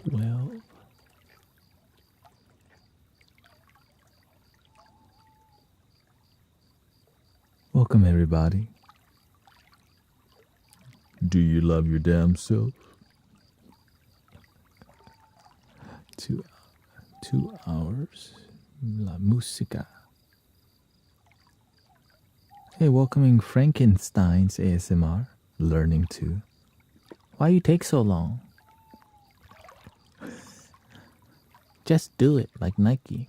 12. Welcome, everybody. Do you love your damn self? 2 hours. La música. Hey, welcoming Frankenstein's ASMR. Learning to. Why you take so long? Just do it like Nike.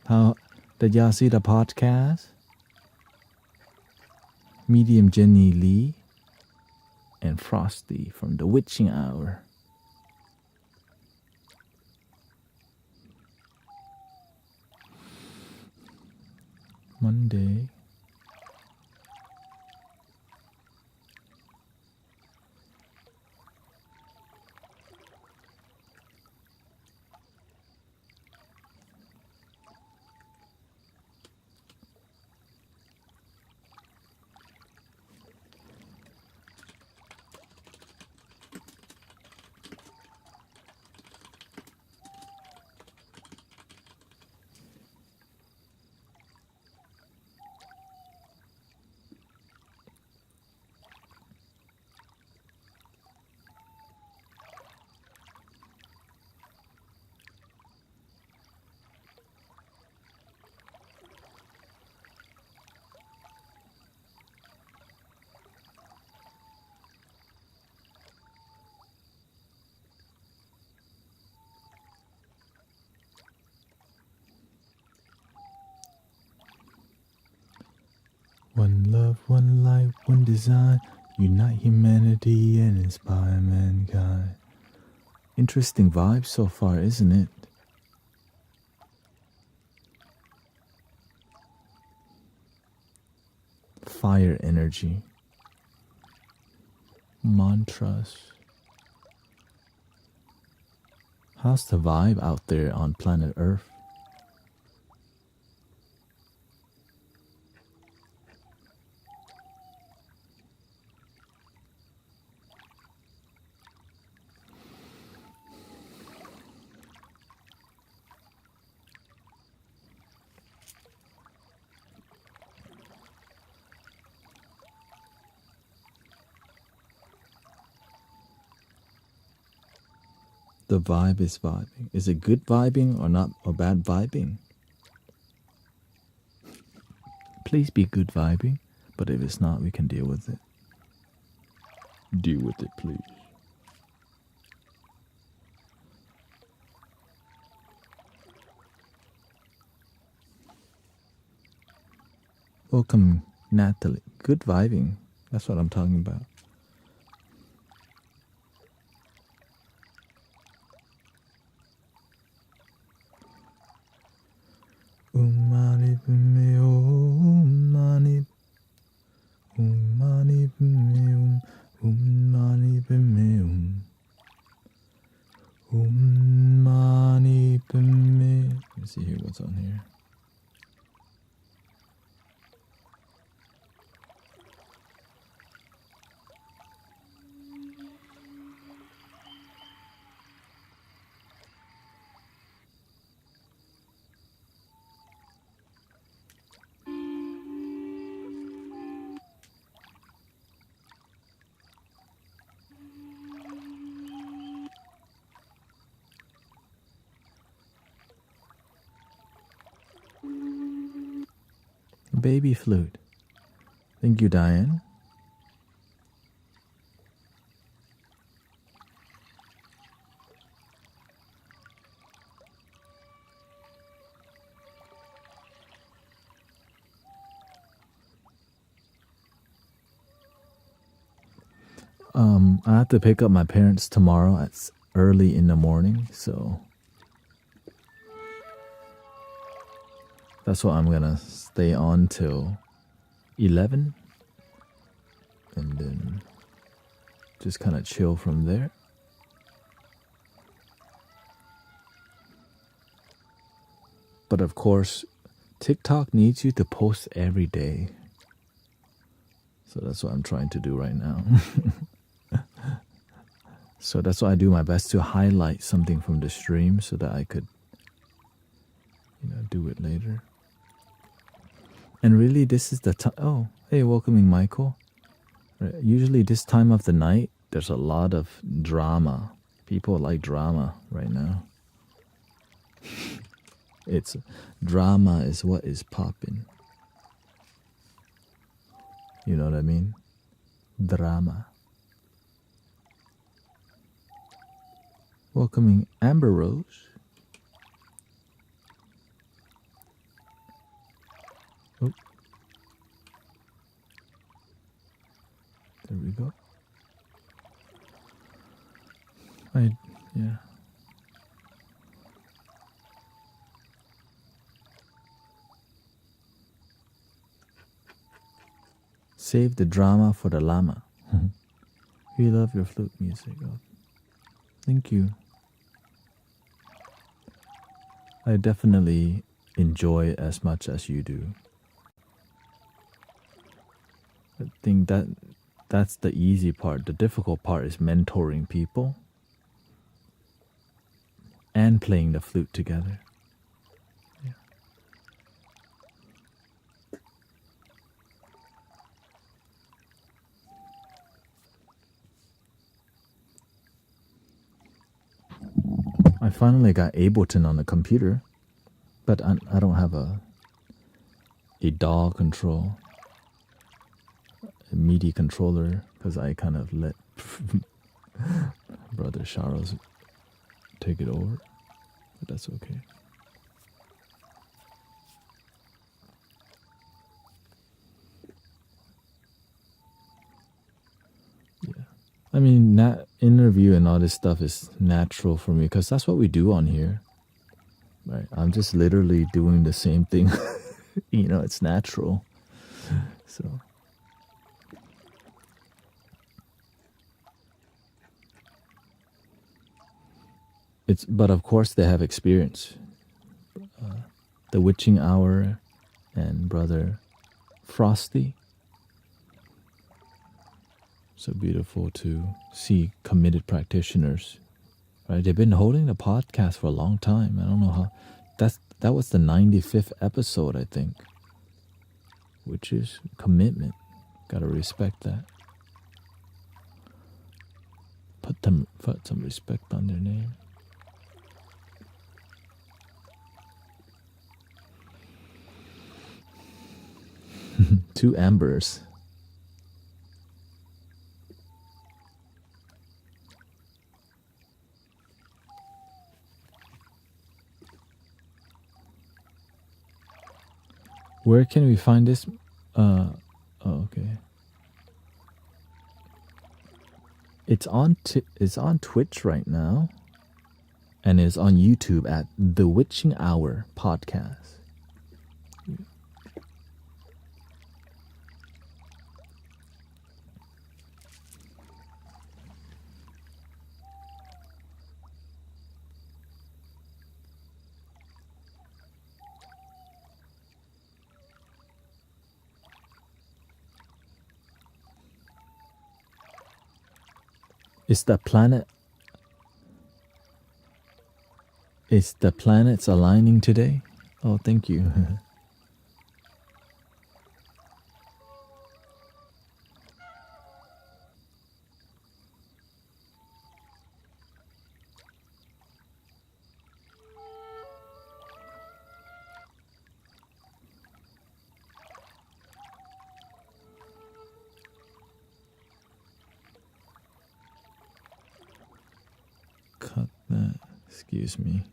How did y'all see the podcast? Medium Jenny Lee and Frosty from The Witching Hour. Monday. One love, one life, one design. Unite humanity and inspire mankind. Interesting vibe so far, isn't it? Fire energy. Mantras. How's the vibe out there on planet Earth? The vibe is vibing. Is it good vibing or not, or bad vibing? Please be good vibing, but if it's not, we can deal with it. Deal with it, please. Welcome, Natalie. Good vibing. That's what I'm talking about. Umani me umani umani me umani me umani me. Let me see here what's on here. Baby flute. Thank you, Diane. I have to pick up my parents tomorrow at early in the morning, so that's why I'm gonna stay on till 11 and then just kind of chill from there. But of course, TikTok needs you to post every day. So that's what I'm trying to do right now. So that's why I do my best to highlight something from the stream so that I could, do it later. And really, this is the time. Oh, hey, welcoming Michael. Usually this time of the night, there's a lot of drama. People like drama right now. It's drama is what is popping. You know what I mean? Drama. Welcoming Amber Rose. Oh. There we go. Yeah. Save the drama for the llama. We love your flute music. Oh, thank you. I definitely enjoy it as much as you do. I think that's the easy part. The difficult part is mentoring people and playing the flute together. Yeah. I finally got Ableton on the computer, but I don't have a DAW control, a MIDI controller, because I kind of let Brother Charles take it over, but that's okay. Yeah, I mean, that interview and all this stuff is natural for me because that's what we do on here, right? I'm just literally doing the same thing. It's natural. So but of course they have experience. The Witching Hour and Brother Frosty. So beautiful to see committed practitioners, right? They've been holding the podcast for a long time. I don't know how. That was the 95th episode, I think, which is commitment. Gotta respect that. Put some respect on their name. Two ambers. Where can we find this? Oh, okay. It's on Twitch right now, and it's on YouTube at The Witching Hour Podcast. Is the planets aligning today? Oh, thank you. Cut that. Excuse me.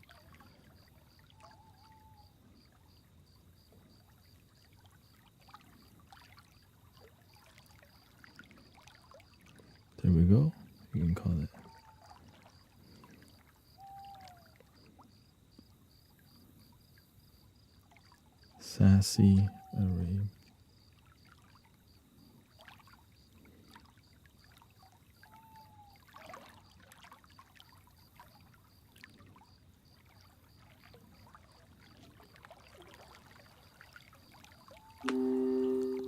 There we go. You can call it. Sassy Array.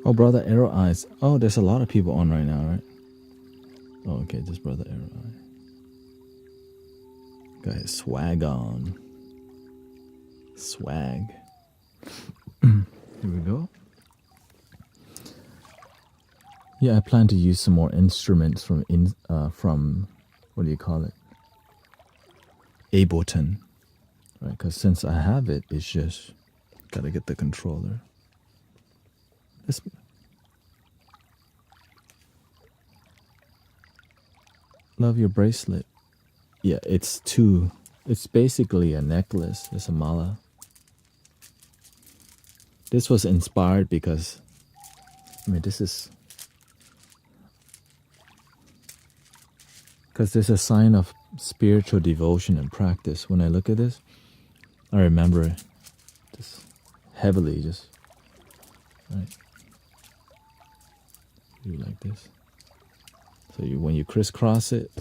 Oh, Brother Arrow Eyes. Oh, there's a lot of people on right now, right? Oh, okay, just Brother Arrow Eye. Got his swag on. Swag. Here we go. Yeah, I plan to use some more instruments from what do you call it? Ableton, right? Because since I have it, it's just gotta get the controller. Love your bracelet. Yeah, it's basically a necklace. It's a mala. This was inspired because, this is because there's a sign of spiritual devotion and practice. When I look at this, I remember just heavily, right? You like this. So when you crisscross it,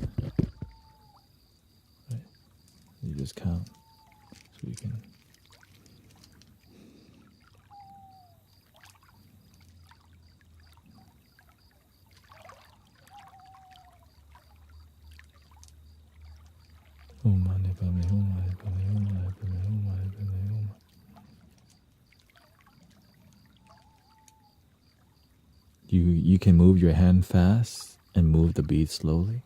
right, you just count. So you can. You can move your hand fast and move the bead slowly.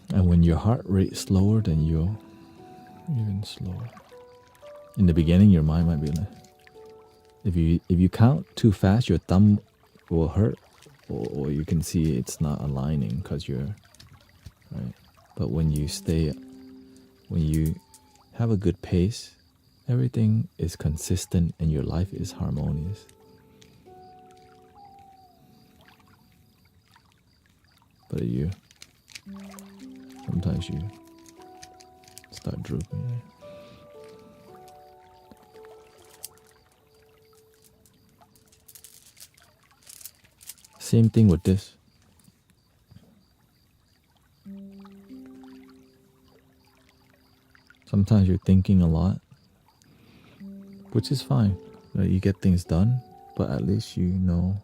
And when your heart rate is slower, then you'll even slower. In the beginning, your mind might be like, if you count too fast, your thumb will hurt, or you can see it's not aligning because you're right. But when you have a good pace, everything is consistent and your life is harmonious. But sometimes you start drooping. Same thing with this. Sometimes you're thinking a lot, which is fine. You get things done, but at least you know.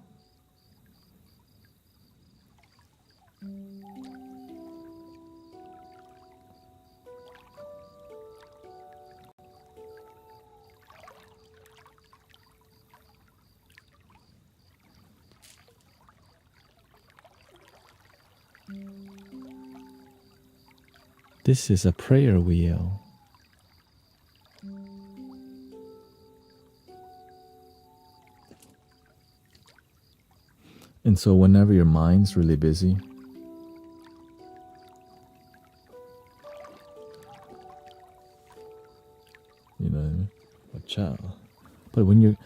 This is a prayer wheel. And so whenever your mind's really busy, you know what I mean? Watch out. But when you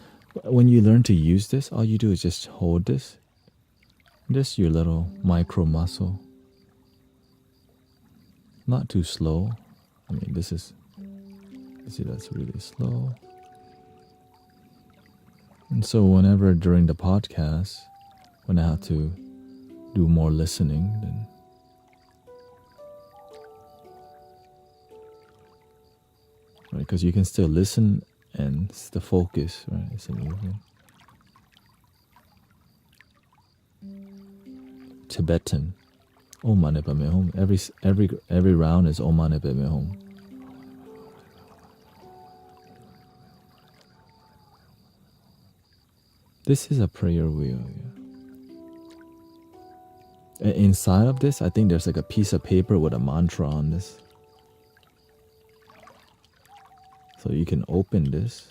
learn to use this, all you do is just hold this. This your little micro muscle. Not too slow. This is, you see, that's really slow. And so whenever during the podcast, when I have to do more listening, then right, because you can still listen and it's the focus, right? It's a movement. Tibetan. Om Mani Padme Hum. Every round is Om Mani Padme Hum. This is a prayer wheel. Yeah. Inside of this, I think there's like a piece of paper with a mantra on this. So you can open this.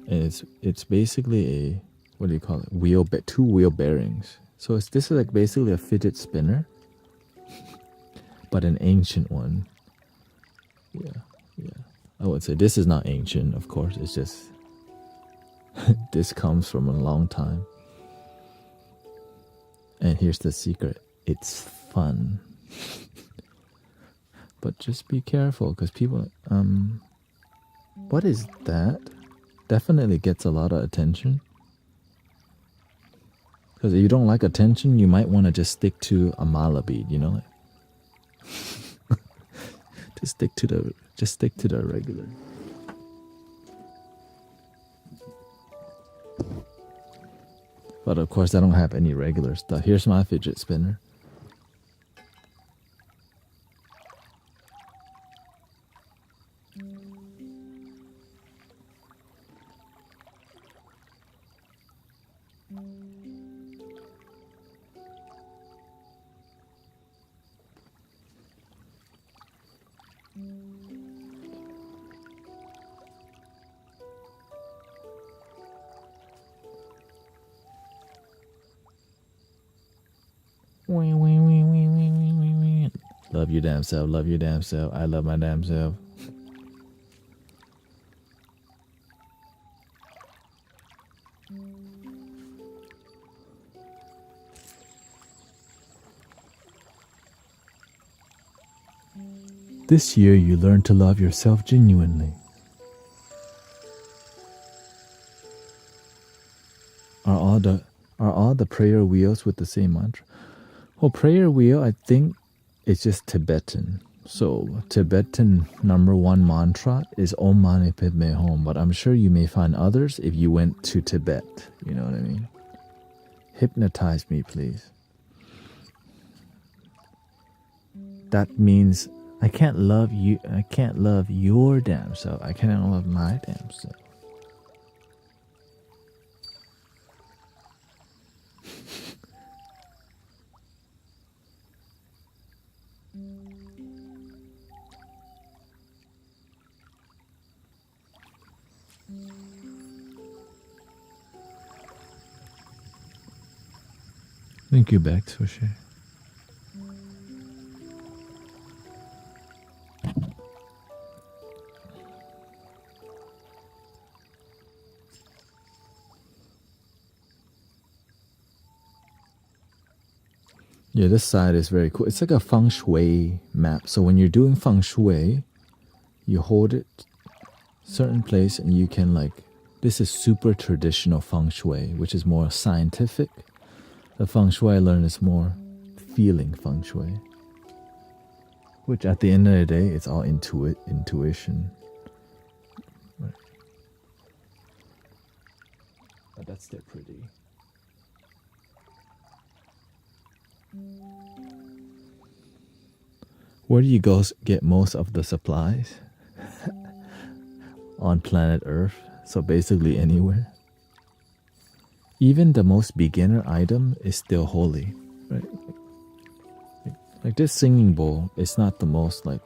And it's basically a, what do you call it? Two wheel bearings. So this is like basically a fidget spinner, but an ancient one. Yeah. I would say this is not ancient, of course. It's just this comes from a long time. And here's the secret: it's fun. But just be careful, because people, what is that? Definitely gets a lot of attention. Because if you don't like attention, you might want to just stick to a mala bead, you know? Just stick to the regular. But of course, I don't have any regular stuff. Here's my fidget spinner. Love your damn self, love your damn self. I love my damn self. This year you learn to love yourself genuinely. Are all the prayer wheels with the same mantra? Well, prayer wheel, I think it's just Tibetan. So Tibetan #1 mantra is Om Mani Padme Hum, but I'm sure you may find others if you went to Tibet. You know what I mean? Hypnotize me, please. That means I can't love you. I can't love your damn self. I can't love my damn self. Thank you, back, Swoshe. Yeah, this side is very cool. It's like a feng shui map. So when you're doing feng shui, you hold it certain place and you can like, this is super traditional feng shui, which is more scientific. The feng shui I learned is more feeling feng shui, which at the end of the day, it's all intuition. Right. But that's still pretty. Where do you go get most of the supplies? On planet Earth, so basically anywhere. Even the most beginner item is still holy, right? Like this singing bowl is not the most like,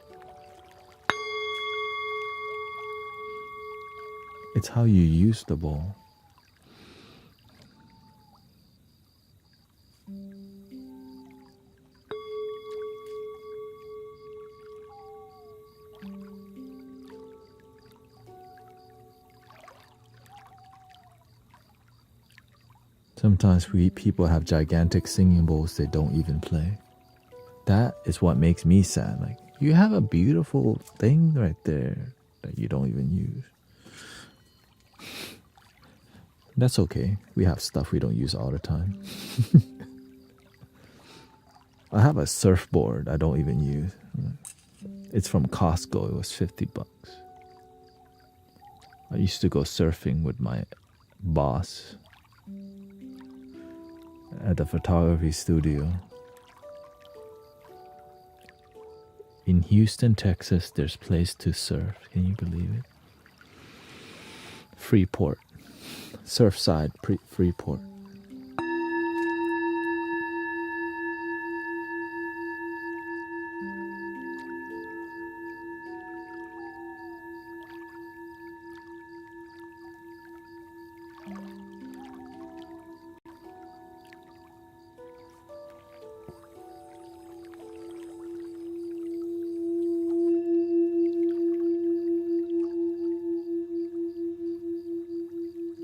it's how you use the bowl. Sometimes people have gigantic singing bowls they don't even play. That is what makes me sad. Like, you have a beautiful thing right there that you don't even use. That's okay. We have stuff we don't use all the time. I have a surfboard I don't even use. It's from Costco. It was $50. I used to go surfing with my boss at the photography studio. In Houston, Texas, there's a place to surf. Can you believe it? Freeport. Surfside, Freeport.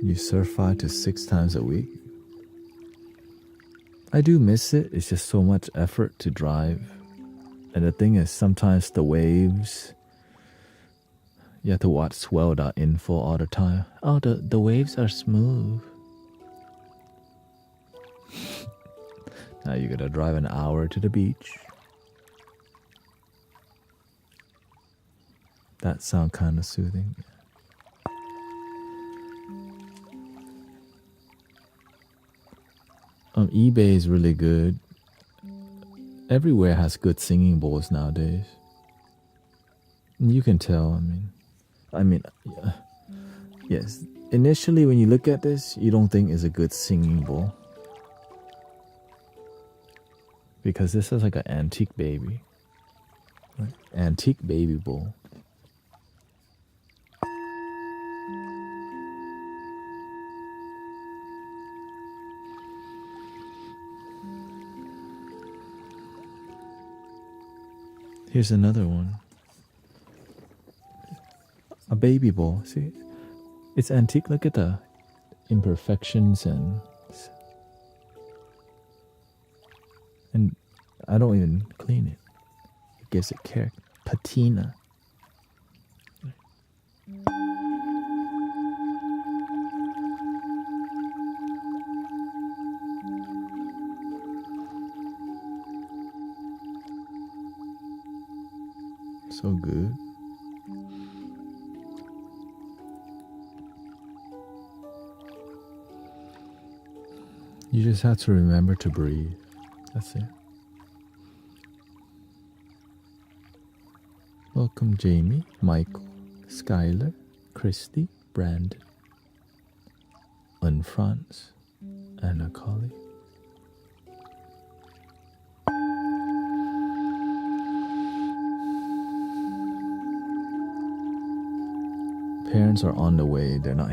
You surf 5 to 6 times a week? I do miss it. It's just so much effort to drive. And the thing is, sometimes the waves, you have to watch swell.info all the time. Oh, the waves are smooth. Now you gotta drive an hour to the beach. That sound kind of soothing. eBay is really good. Everywhere has good singing bowls nowadays. And you can tell. Yes. Initially, when you look at this, you don't think it's a good singing bowl, because this is like an antique baby, right? Antique baby bowl. Here's another one. A baby bowl. See, it's antique. Look at the imperfections and I don't even clean it. It gives it character, patina. So good. You just have to remember to breathe. That's it. Welcome Jamie, Michael, Skylar, Christy, Brandon, and Franz, and Akali. Parents are on the way. They're not.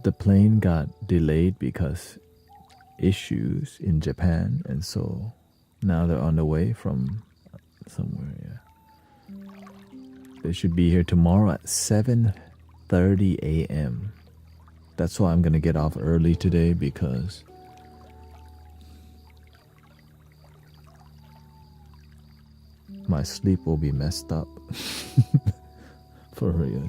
The plane got delayed because issues in Japan, and so now they're on the way from somewhere. Yeah, they should be here tomorrow at 7:30 a.m. That's why I'm gonna get off early today, because my sleep will be messed up. For real.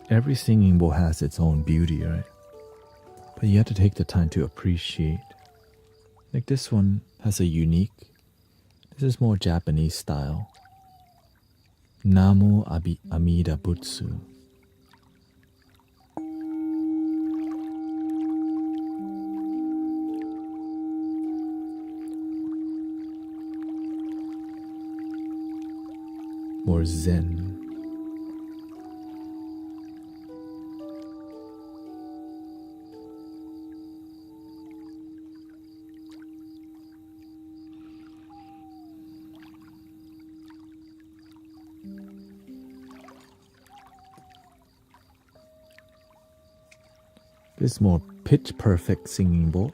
Every singing bowl has its own beauty, right? But you have to take the time to appreciate. Like this one has a unique. This is more Japanese style. Namo Amida Butsu. More Zen. This is more pitch perfect singing bowl.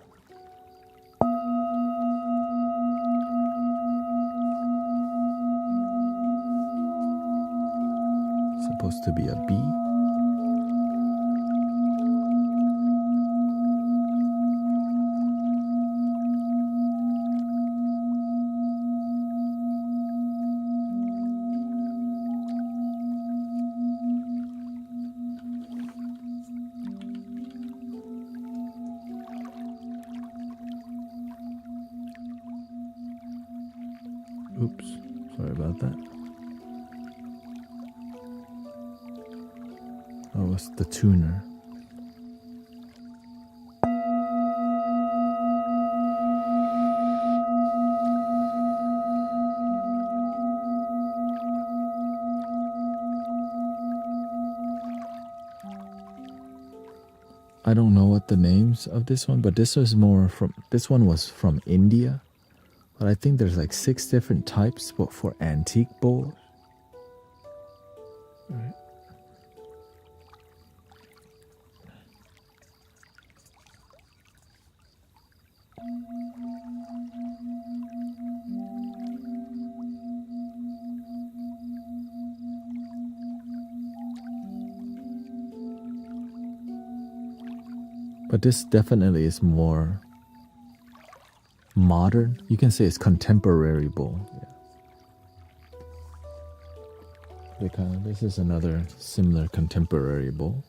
Supposed to be a B. Oops, sorry about that. Oh, it's the tuner. I don't know what the names of this one, but this one was from India. But I think there's like 6 different types, but for antique bowls. Right. But this definitely is more modern. You can say it's contemporary bowl. Yeah. This is another similar contemporary bowl.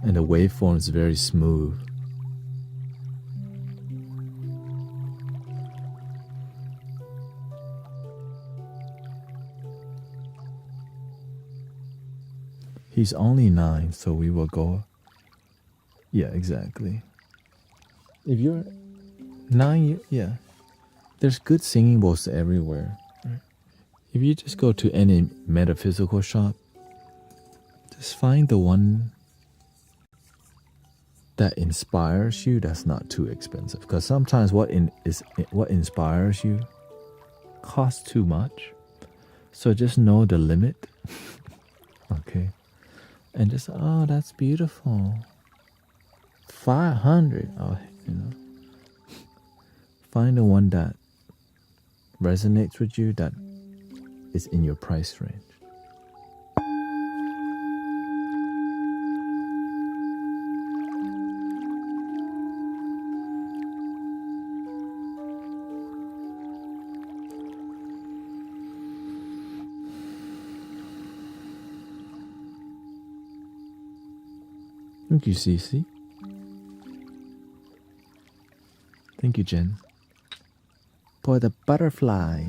And the waveform is very smooth. He's only 9, so we will go. Yeah, exactly. If you're 9, yeah, there's good singing bowls everywhere. Right? If you just go to any metaphysical shop, just find the one that inspires you, that's not too expensive. Because sometimes what inspires you costs too much. So just know the limit. Okay. And just, oh, that's beautiful. 500. Oh, find the one that resonates with you, that is in your price range. Thank you, Cece. Thank you, Jen. For the butterfly.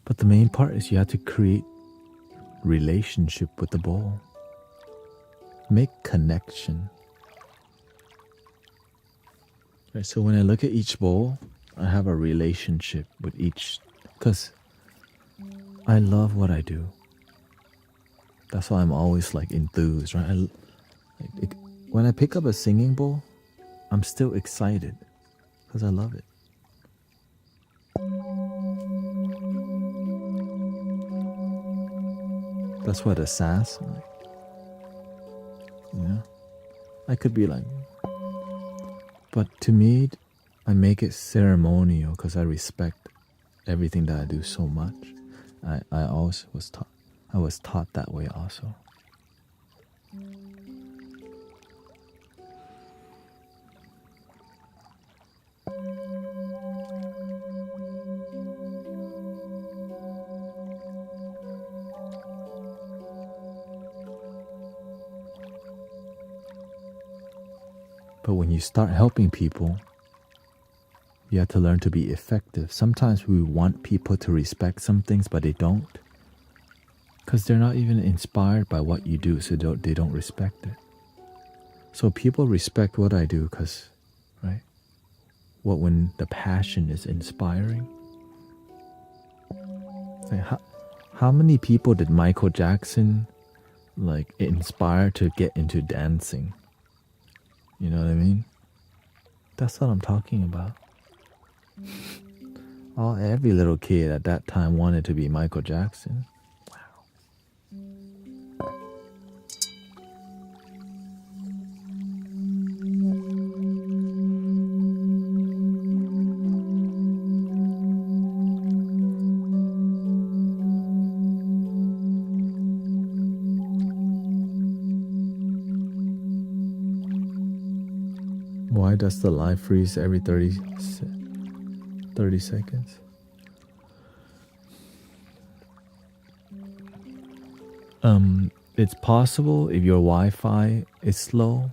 But the main part is you have to create relationship with the bowl. Make connection. Right, so when I look at each bowl, I have a relationship with each, because I love what I do. That's why I'm always like enthused, right? When I pick up a singing bowl, I'm still excited because I love it. That's why the sass, I could be like, but to me, I make it ceremonial because I respect everything that I do so much. I always was taught that way also. But when you start helping people, you have to learn to be effective. Sometimes we want people to respect some things, but they don't. Because they're not even inspired by what you do, so they don't respect it. So people respect what I do because, right? When the passion is inspiring. Like how many people did Michael Jackson inspire to get into dancing? You know what I mean? That's what I'm talking about. Every little kid at that time wanted to be Michael Jackson. Why does the live freeze every 30 seconds? It's possible if your Wi-Fi is slow.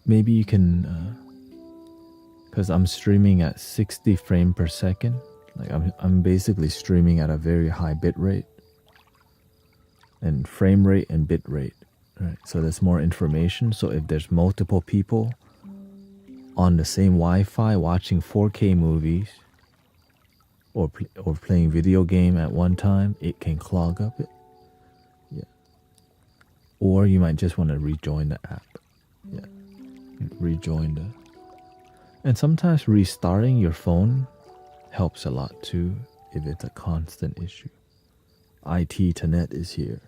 Maybe you can, because I'm streaming at 60 frames per second. Like I'm basically streaming at a very high bit rate, and frame rate and bit rate. Right, so there's more information. So if there's multiple people on the same Wi-Fi watching 4K movies or playing video game at one time, it can clog up it. Yeah. Or you might just want to rejoin the app. Yeah. And sometimes restarting your phone helps a lot too. if it's a constant issue. IT Tanet is here.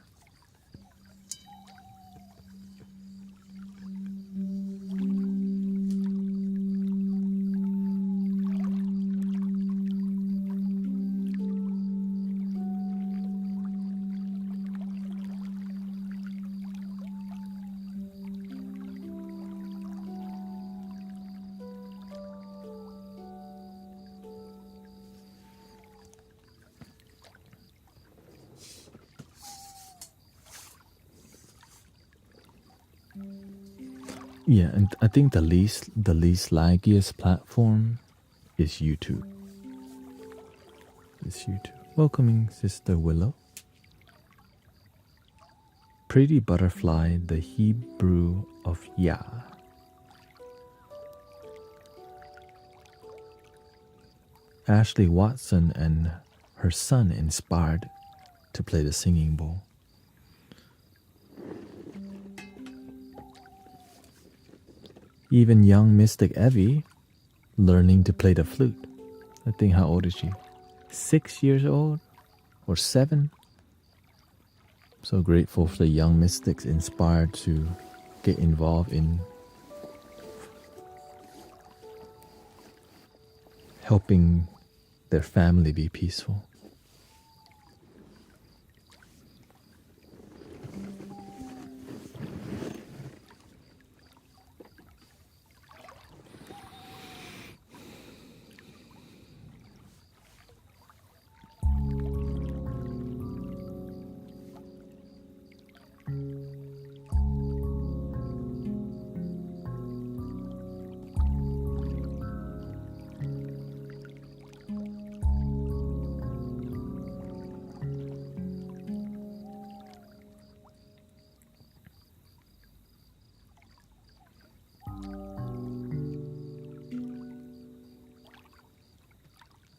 Yeah, and I think the least laggiest platform is YouTube. It's YouTube. Welcoming Sister Willow. Pretty Butterfly, the Hebrew of Yah. Ashley Watson and her son inspired to play the singing bowl. Even young mystic Evie learning to play the flute. I think, how old is she? 6 years old or 7? So grateful for the young mystics inspired to get involved in helping their family be peaceful.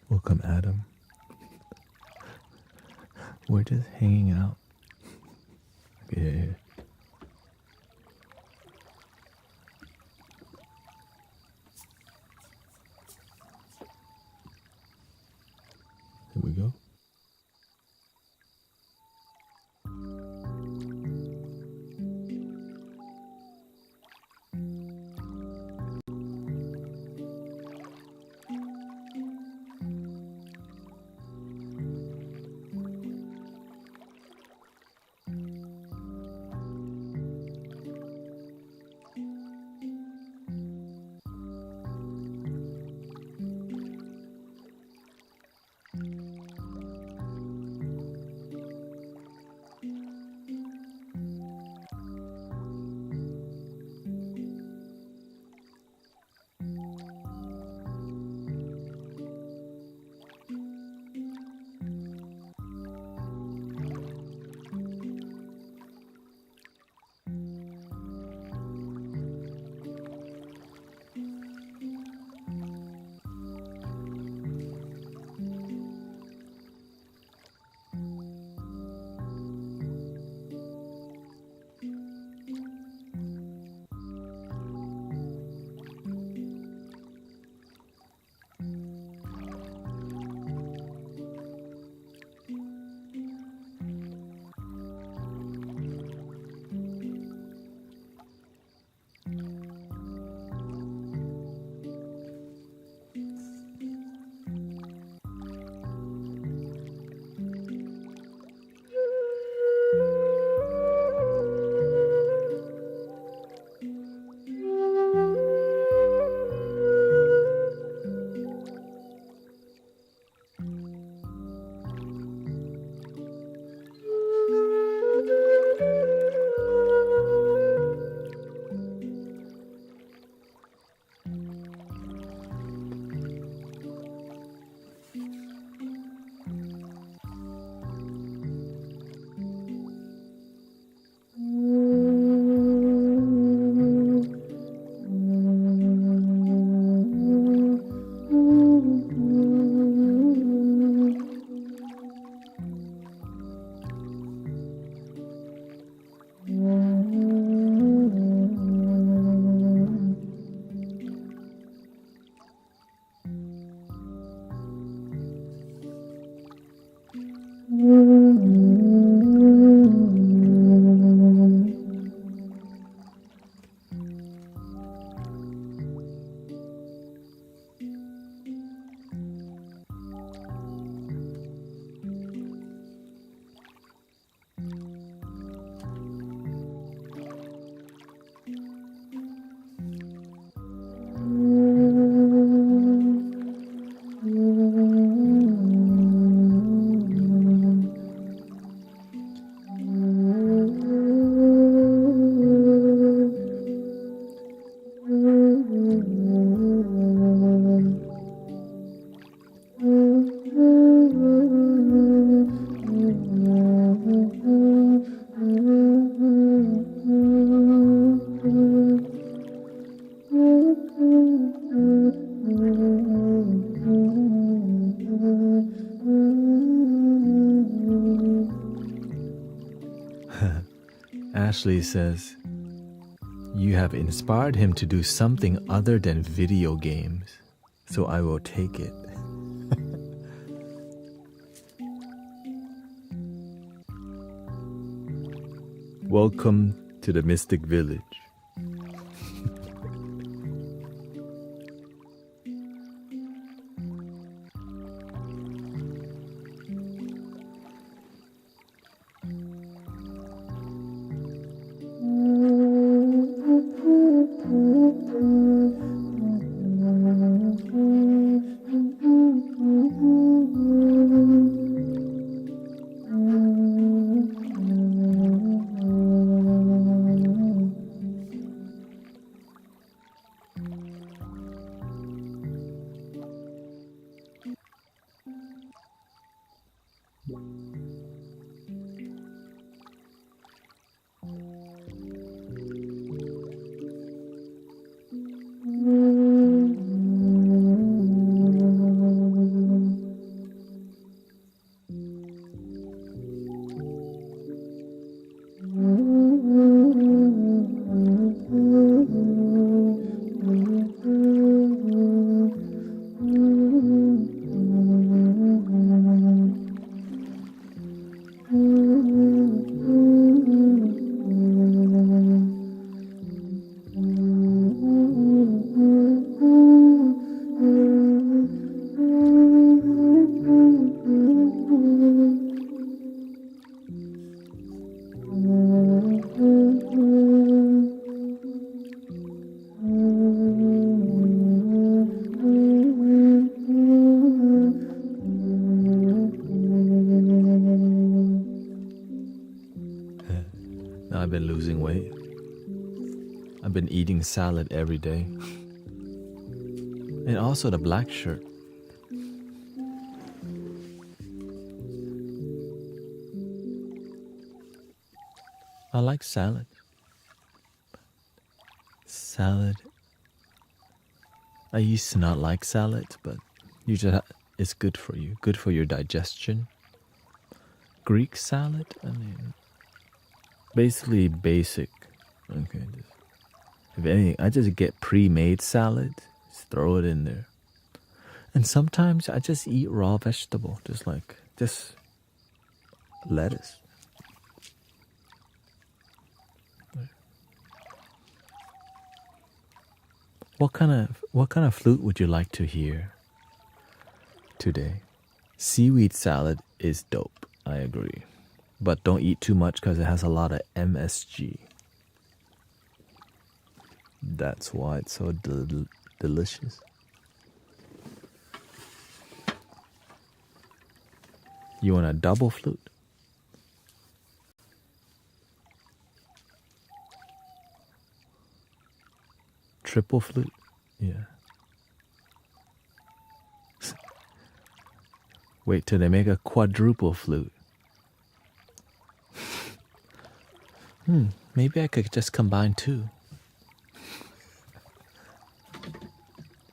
Welcome, Adam. We're just hanging out. Yeah. Here we go. Ashley says, you have inspired him to do something other than video games, so I will take it. Welcome to the Mystic Village. Now I've been losing weight. I've been eating salad every day. And also the black shirt. I like salad. Salad. I used to not like salads, but it's good for you. Good for your digestion. Greek salad? I mean, basically basic. Okay. If anything, I just get pre-made salad. Just throw it in there. And sometimes I just eat raw vegetable. Just lettuce. What kind of flute would you like to hear today? Seaweed salad is dope, I agree. But don't eat too much because it has a lot of MSG. That's why it's so delicious. You want a double flute? Triple flute? Yeah. Wait till they make a quadruple flute. Maybe I could just combine two.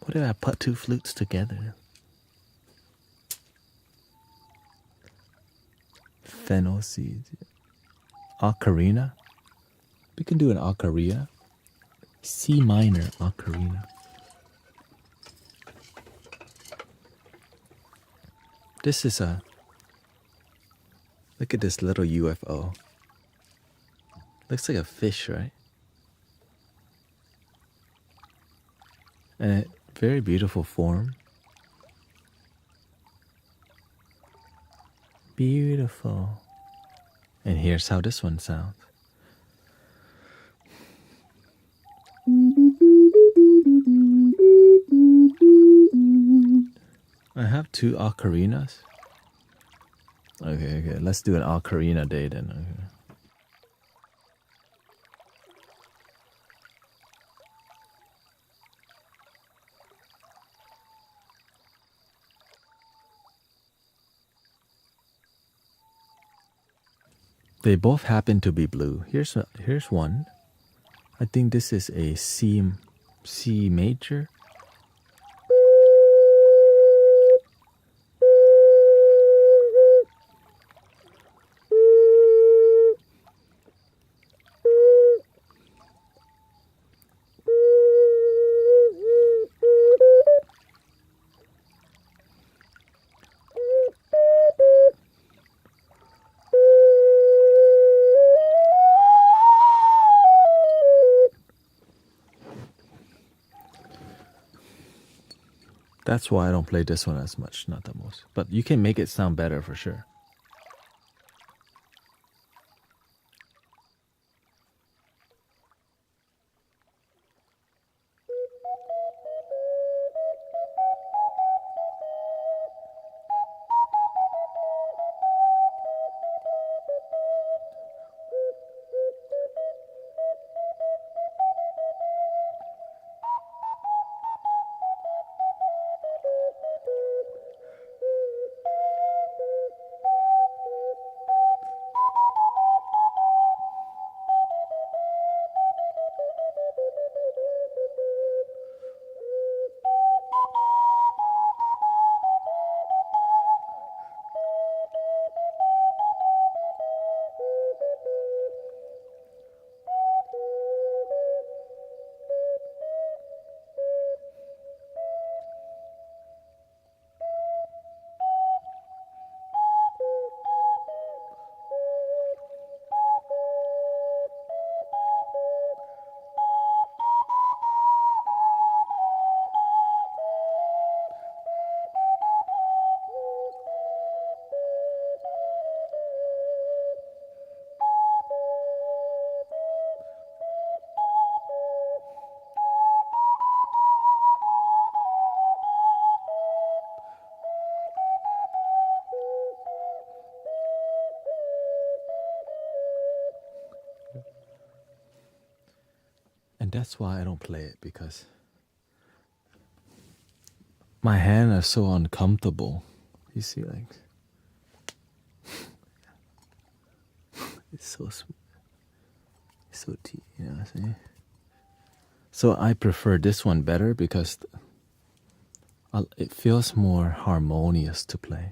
What if I put two flutes together? Fennel seeds. Ocarina? We can do an ocarina. C minor ocarina. This is look at this little UFO. Looks like a fish, right? And a very beautiful form. Beautiful. And here's how this one sounds. I have two ocarinas. Okay. Let's do an ocarina day then. Okay. They both happen to be blue. Here's one. I think this is a C major. That's why I don't play this one as much, not the most. But you can make it sound better for sure. And that's why I don't play it, because my hands are so uncomfortable. You see, like, it's so smooth. It's so deep, you know what I'm saying? So I prefer this one better because it feels more harmonious to play.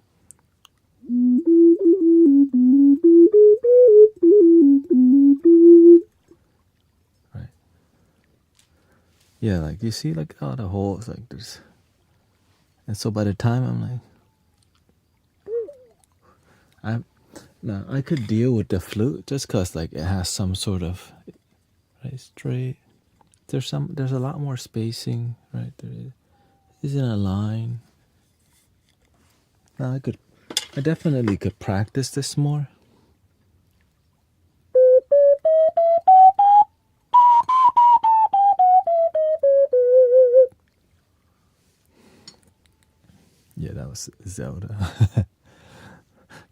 Right. Yeah, like you see, like, oh, the holes, like there's. And so by the time I'm like, I could deal with the flute just cause like it has some sort of, right, straight. There's a lot more spacing, right? There isn't a line. Now I definitely could practice this more. Yeah, that was Zelda.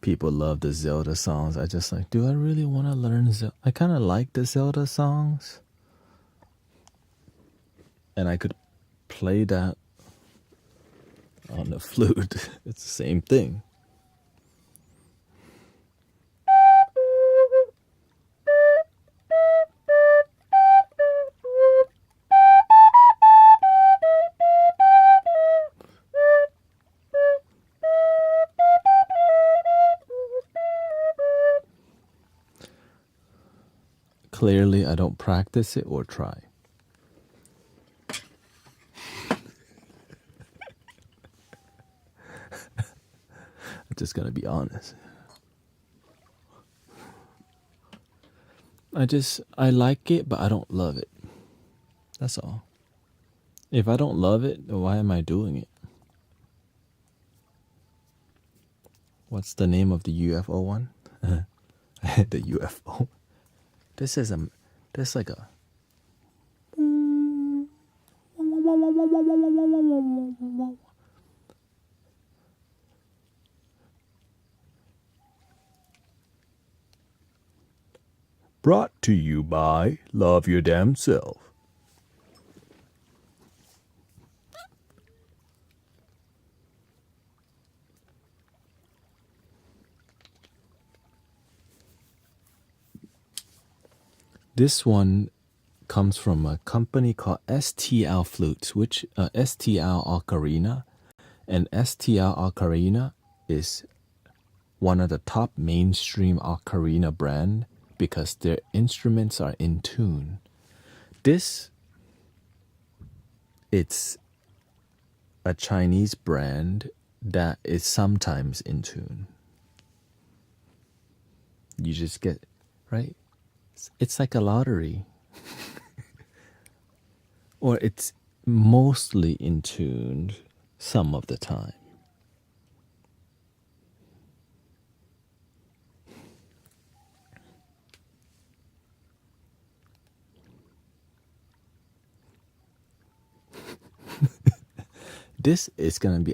People love the Zelda songs. I just like, do I really want to learn Zelda? I kind of like the Zelda songs. And I could play that on the flute. It's the same thing. Clearly, I don't practice it or try. I'm just gonna be honest. I like it, but I don't love it. That's all. If I don't love it, then why am I doing it? What's the name of the UFO one? The UFO. This like a. Brought to you by Love Your Damn Self. This one comes from a company called STL Flutes, which STL Ocarina, and STL Ocarina is one of the top mainstream ocarina brand because their instruments are in tune. It's a Chinese brand that is sometimes in tune. You just get, right? It's like a lottery. Or it's mostly in tune. some of the time. This is gonna be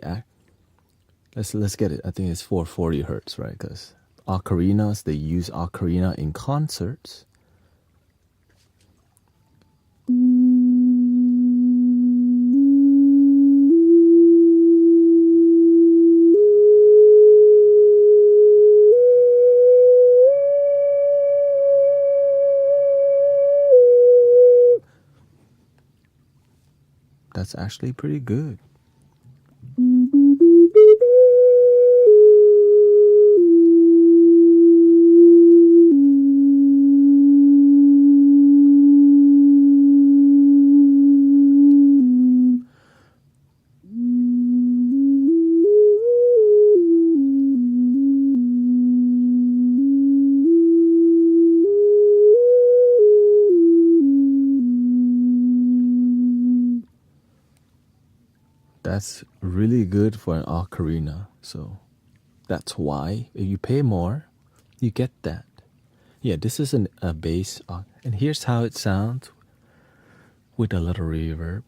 let's get it. I think it's 440 hertz, right? Because ocarinas, they use ocarina in concerts. That's actually pretty good. That's really good for an ocarina. So that's why if you pay more, you get that. Yeah, this is a bass. And here's how it sounds with a little reverb.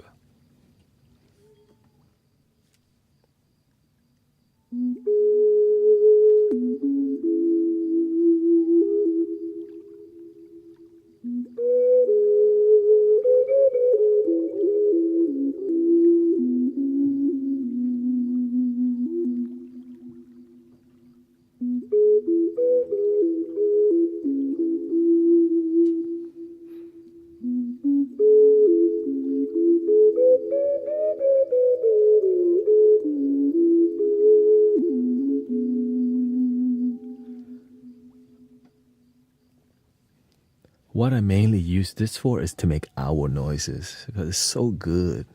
What I mainly use this for is to make owl noises because it's so good,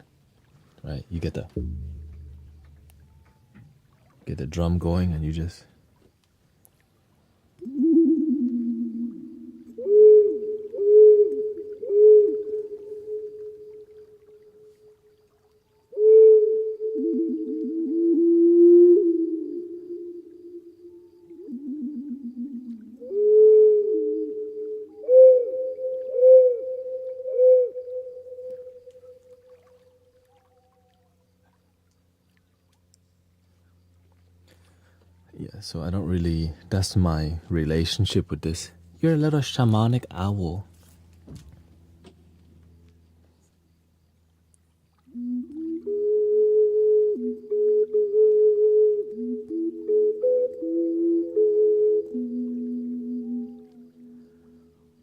right? You get the drum going and you just so I don't really, that's my relationship with this. You're a little shamanic owl.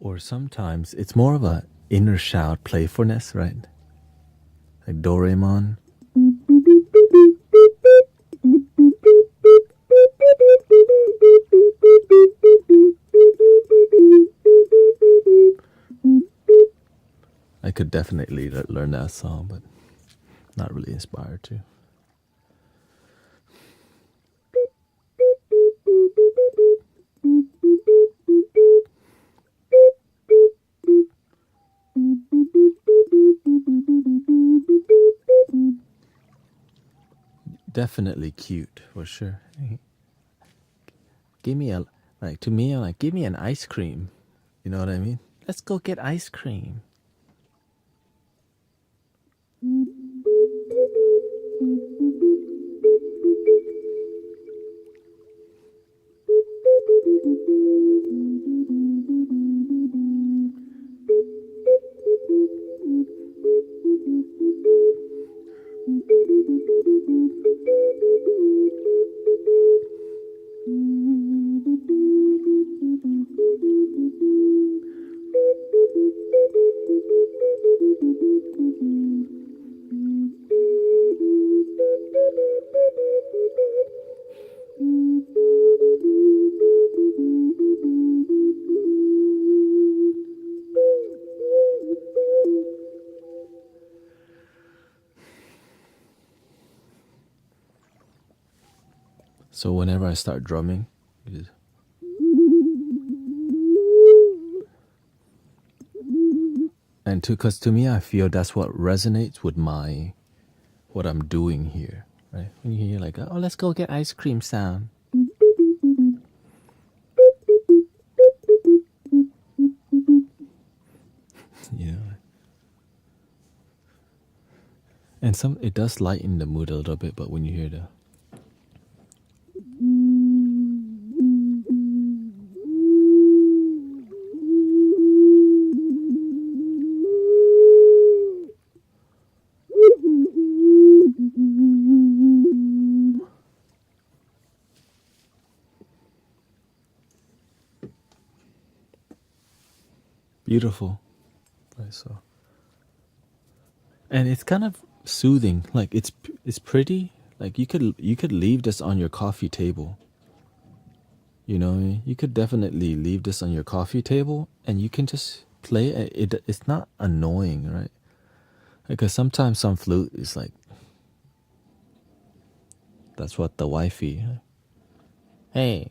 Or sometimes it's more of a inner shout playfulness, right? Like Doraemon. I could definitely learn that song, but not really inspired to. Definitely cute, for sure. Give me to me, I'm like, give me an ice cream. You know what I mean? Let's go get ice cream. So whenever I start drumming, because to me, I feel that's what resonates with what I'm doing here, right? When you hear like, oh, let's go get ice cream sound. Yeah. And it does lighten the mood a little bit, but when you hear the beautiful, right? So, and it's kind of soothing. Like it's pretty. Like you could leave this on your coffee table. You know what I mean? You could definitely leave this on your coffee table, and you can just play it. It's not annoying, right? Because sometimes some flute is like, that's what the wifey. Hey,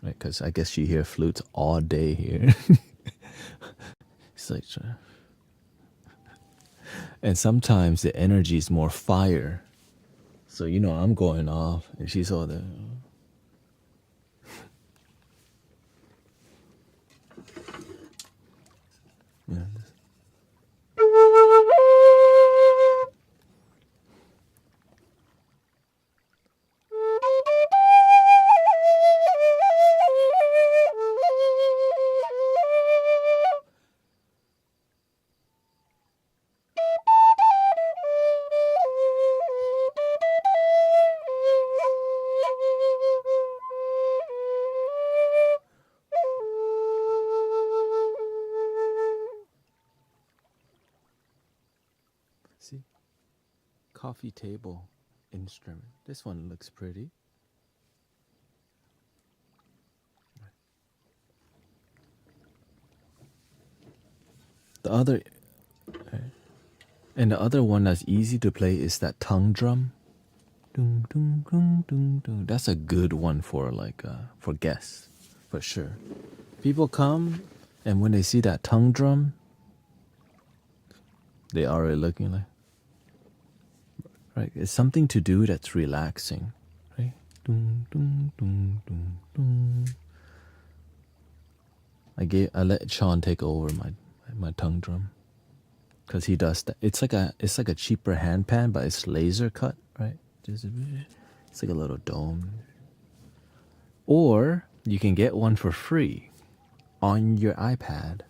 right? Because I guess she hear flutes all day here. It's like, and sometimes the energy is more fire. So I'm going off, and she's all there. Yeah. See, coffee table instrument. This one looks pretty. The other, and the other one that's easy to play is that tongue drum. Dun, dun, dun, dun, dun. That's a good one for for guests, for sure. People come, and when they see that tongue drum, they already looking like, right? It's something to do that's relaxing, right? Dun, dun, dun, dun, dun. I let Sean take over my tongue drum, because he does that. It's like a cheaper hand pan, but it's laser cut, right? It's like a little dome. Or you can get one for free on your iPad.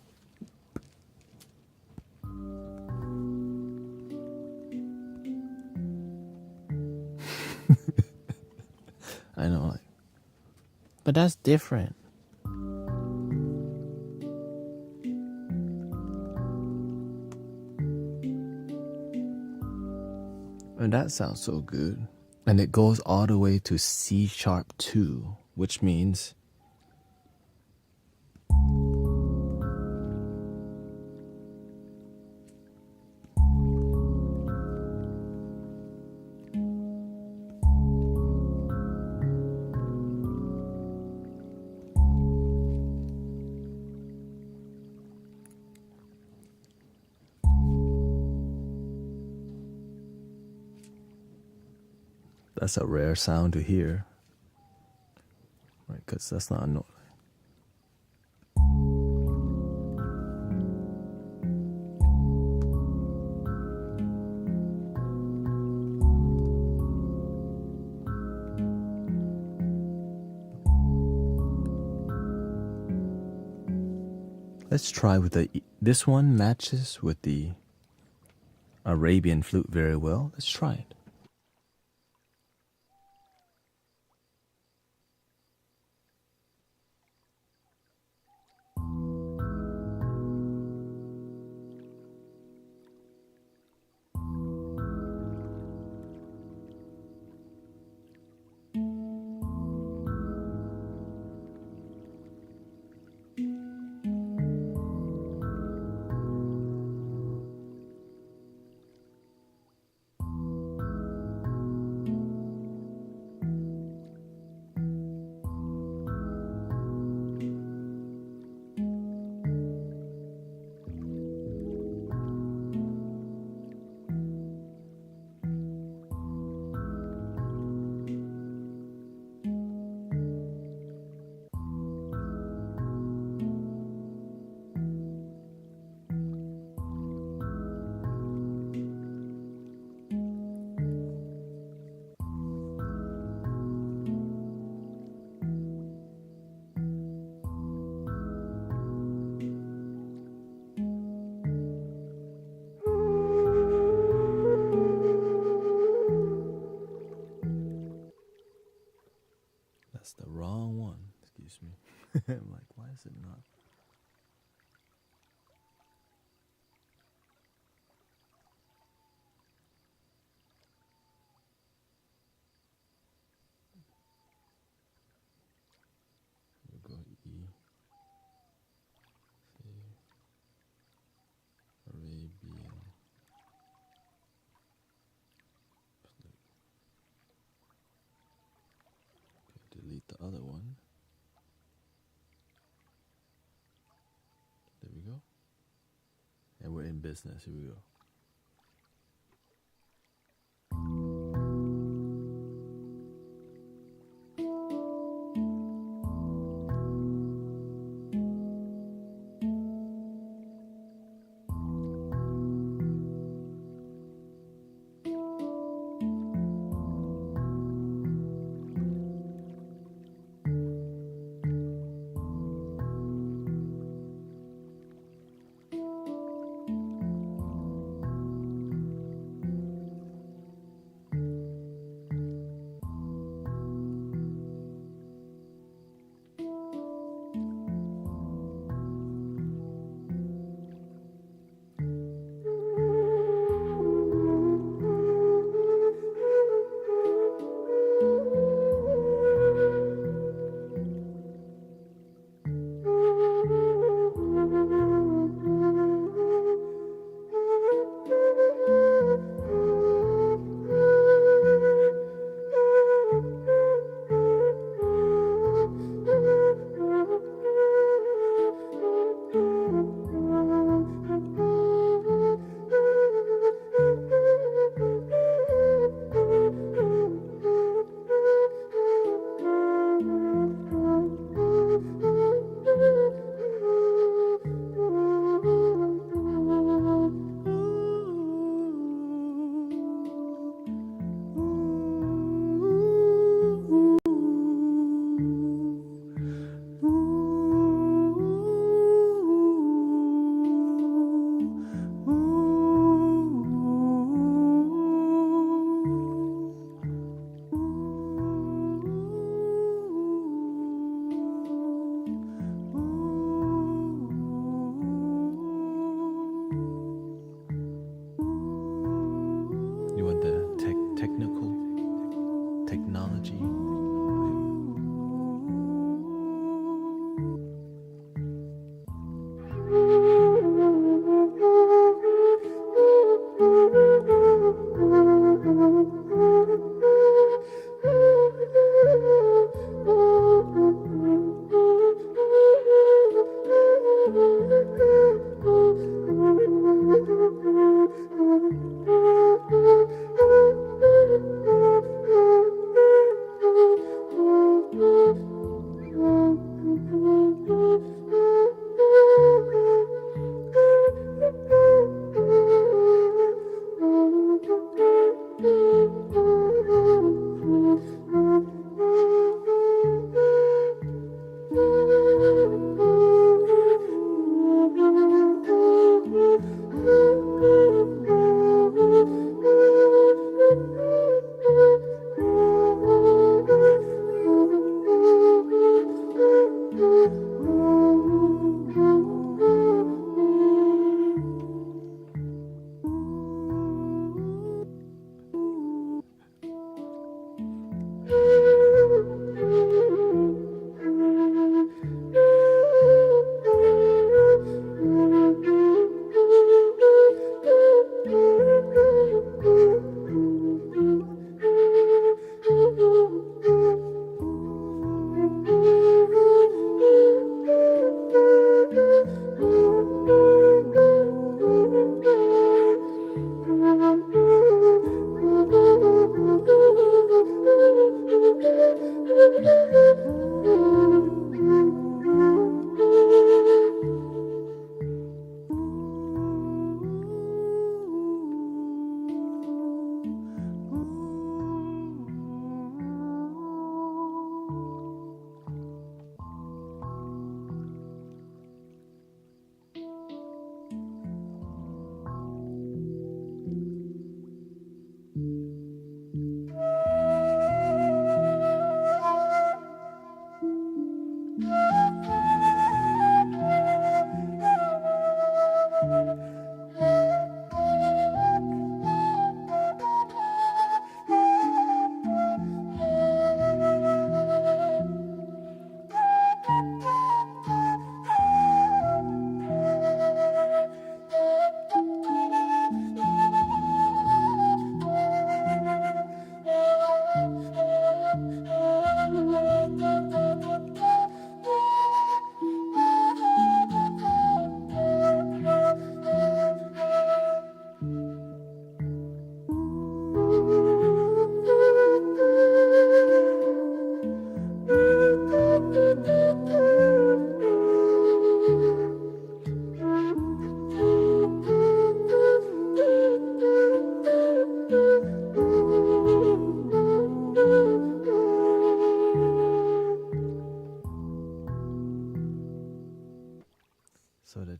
I know, but that's different. And that sounds so good. And it goes all the way to C#2, which means that's a rare sound to hear, right? Because that's not a note. Let's try with this one matches with the Arabian flute very well. Let's try it. That's the wrong one. Excuse me. I'm like, why is it not? We'll go E. C. Arabian. Flute. Okay, delete the other one. There we go. And we're in business. Here we go. You want the technology?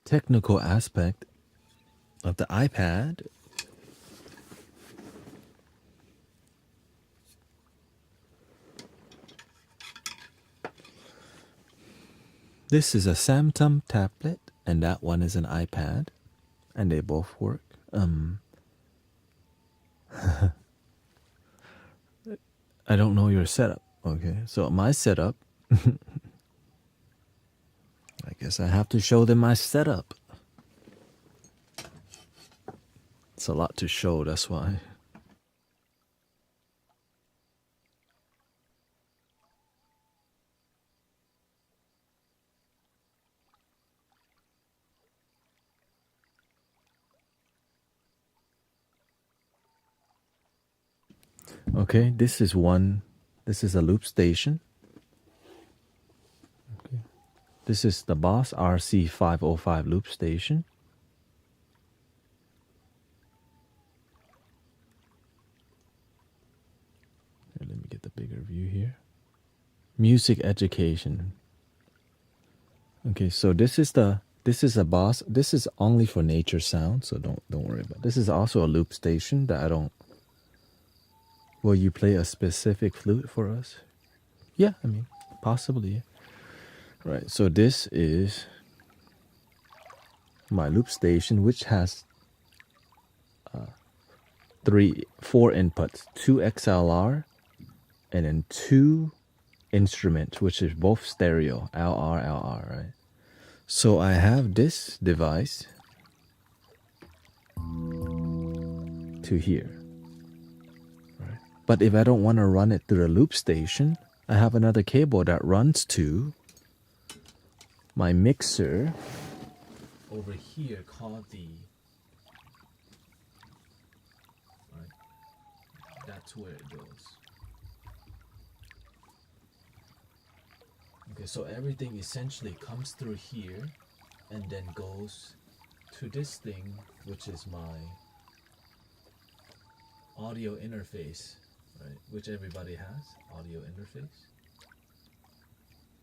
technical aspect of the iPad. This is a Samsung tablet, and that one is an iPad, and they both work. I don't know your setup. Okay, so my setup, I guess I have to show them my setup. It's a lot to show, that's why. Okay, this is a loop station. Okay. This is the Boss RC505 loop station. Here, let me get the bigger view here. Music education. Okay, so this is a Boss. This is only for nature sound, so don't worry about it. This is also a loop station that I don't. Will you play a specific flute for us? Yeah, I mean, possibly. Right, so this is my loop station, which has 4 inputs, 2 XLR, and then 2 instruments, which is both stereo, LR, right? So I have this device to here. But if I don't want to run it through the loop station, I have another cable that runs to my mixer over here called that's where it goes. Okay, so everything essentially comes through here and then goes to this thing, which is my audio interface. Right, which everybody has, audio interface.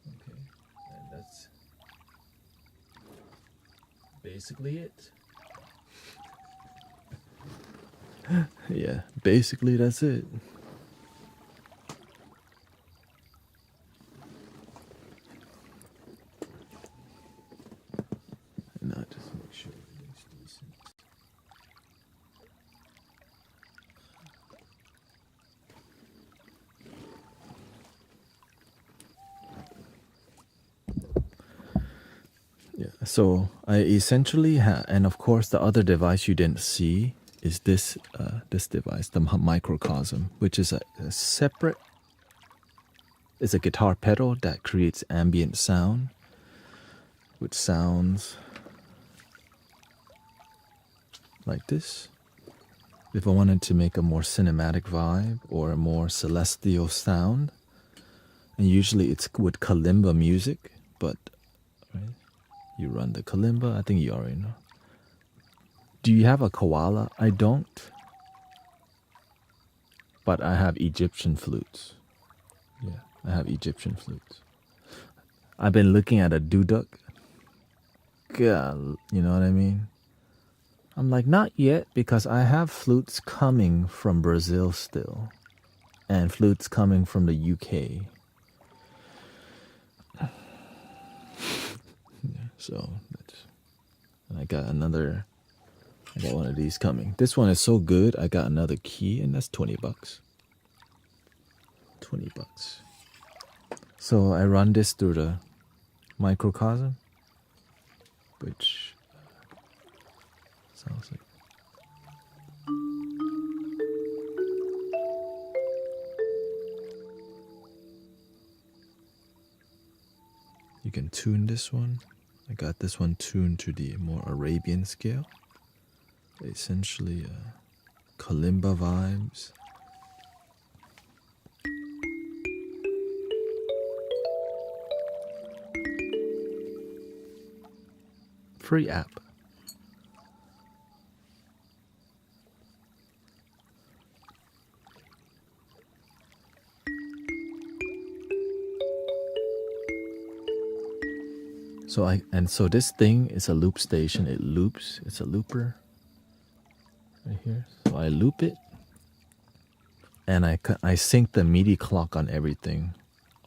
Okay, and that's basically it. Yeah, basically that's it. And I'll just make sure everything's decent. Yeah, so I essentially have, and of course the other device you didn't see is this device, the microcosm, which is a separate, it's a guitar pedal that creates ambient sound, which sounds like this. If I wanted to make a more cinematic vibe or a more celestial sound, and usually it's with kalimba music, but right, you run the kalimba, I think you already know. Do you have a koala? I don't, but I have Egyptian flutes. Yeah, I have Egyptian flutes. I've been looking at a duduk. God, you know what I mean? I'm like, not yet, because I have flutes coming from Brazil still, and flutes coming from the UK. Yeah, so that's, and I got one of these coming. This one is so good, I got another key, and that's $20. $20. So I run this through the microcosm, which sounds like. You can tune this one. I got this one tuned to the more Arabian scale. Essentially, kalimba vibes. Free app. So this thing is a loop station. It loops. It's a looper right here. So I loop it, and I sync the MIDI clock on everything,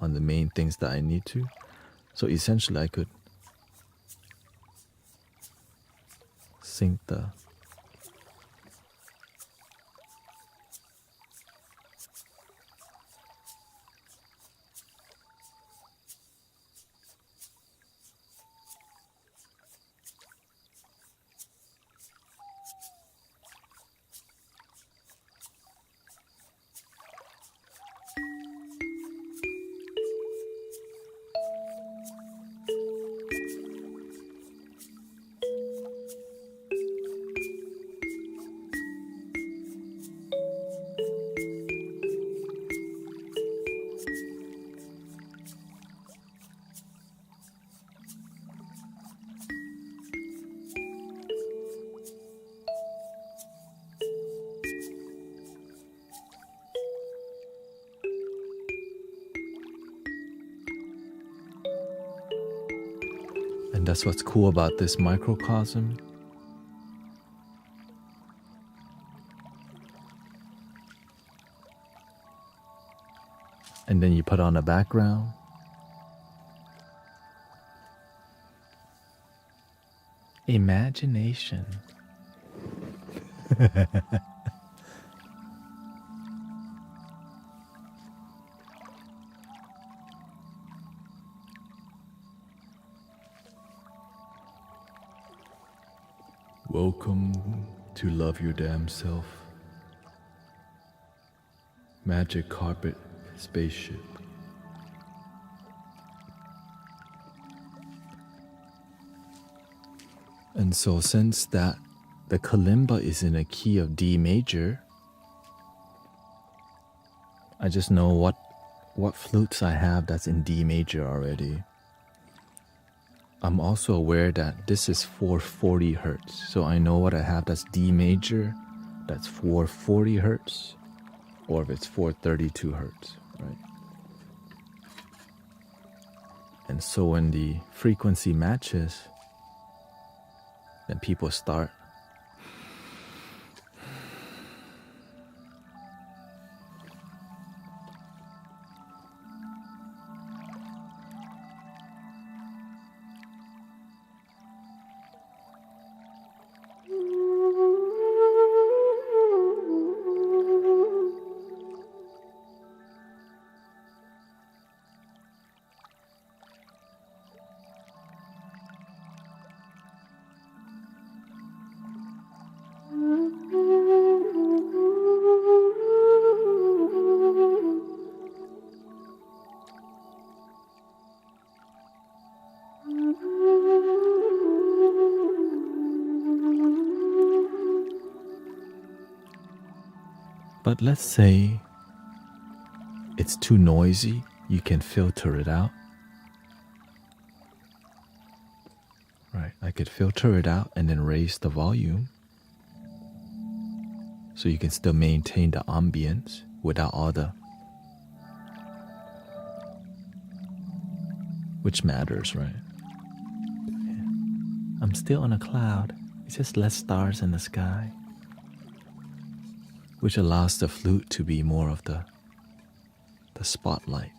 on the main things that I need to. So essentially, I could sync the. And that's what's cool about this microcosm. And then you put on a background. Imagination. Welcome to Love Your Damn Self. Magic Carpet Spaceship. And so since that the kalimba is in a key of D major, I just know what flutes I have that's in D major already. I'm also aware that this is 440 hertz. So I know what I have that's D major, that's 440 hertz, or if it's 432 hertz, right? And so when the frequency matches, then people start But let's say it's too noisy, you can filter it out. Right, I could filter it out and then raise the volume so you can still maintain the ambience without all the, which matters, right? Yeah. I'm still on a cloud, it's just less stars in the sky, which allows the flute to be more of the spotlight.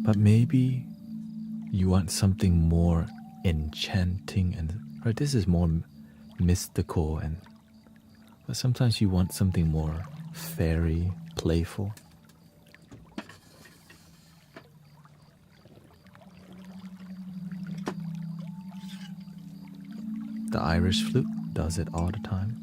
But maybe you want something more enchanting and right. This is more mystical, but sometimes you want something more fairy, playful. The Irish flute does it all the time.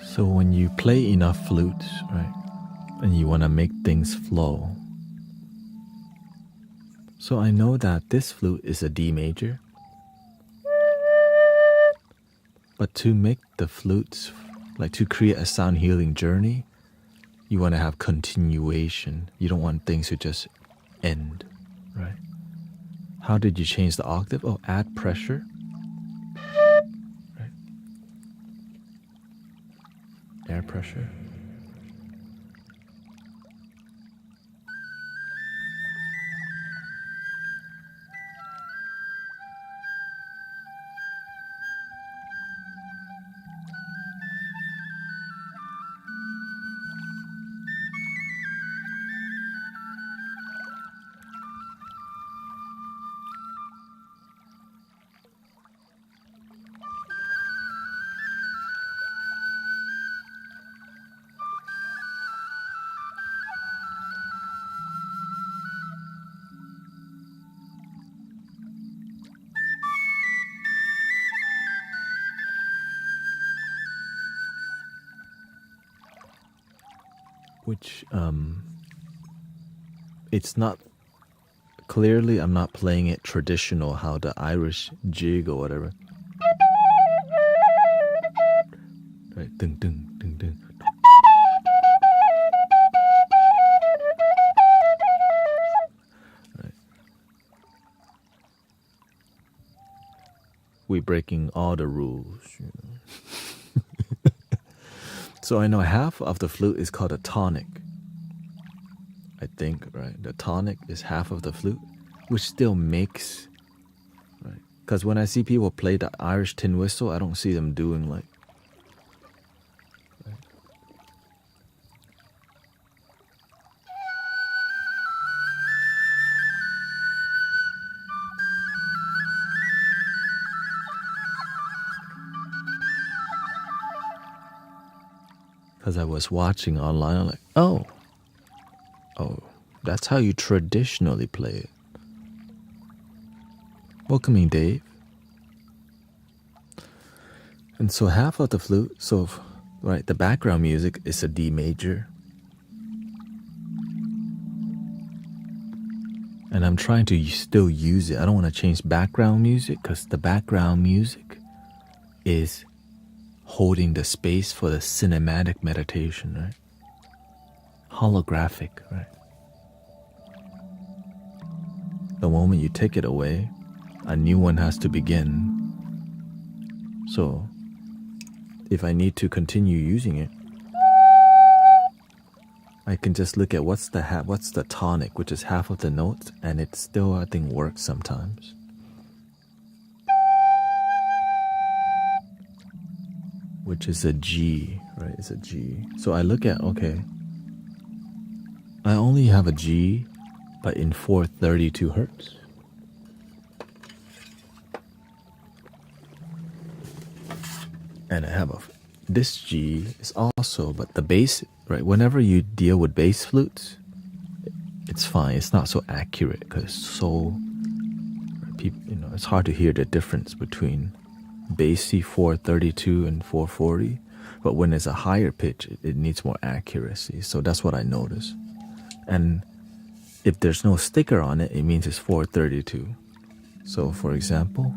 So when you play enough flutes, right, and you want to make things flow. So I know that this flute is a D major, but to make the flutes, like to create a sound healing journey, you want to have continuation. You don't want things to just end, right? How did you change the octave? Oh, add pressure. Right. Air pressure. Which, it's not, clearly I'm not playing it traditional, how the Irish jig or whatever. Right, ding, ding, ding, ding. Right. We're breaking all the rules, you know. So I know half of the flute is called a tonic. I think, right? The tonic is half of the flute, which still makes, right? Because when I see people play the Irish tin whistle, I don't see them doing like, right? Because I was watching online, I'm like, oh, that's how you traditionally play it. Welcoming, Dave. And so half of the flute, so right, the background music is a D major. And I'm trying to still use it. I don't want to change background music because the background music is holding the space for the cinematic meditation, right? Holographic, right? The moment you take it away, a new one has to begin. So if I need to continue using it, I can just look at what's the tonic, which is half of the notes, and it still, I think, works sometimes. Which is a G, right? It's a G. So I look at, okay, I only have a G, but in 432 hertz. And I have this G is also, but the bass, right? Whenever you deal with bass flutes, it's fine. It's not so accurate because it's so, people, it's hard to hear the difference between bassy 432 and 440. But when it's a higher pitch, it needs more accuracy. So that's what I notice. And if there's no sticker on it, it means it's 432. So for example,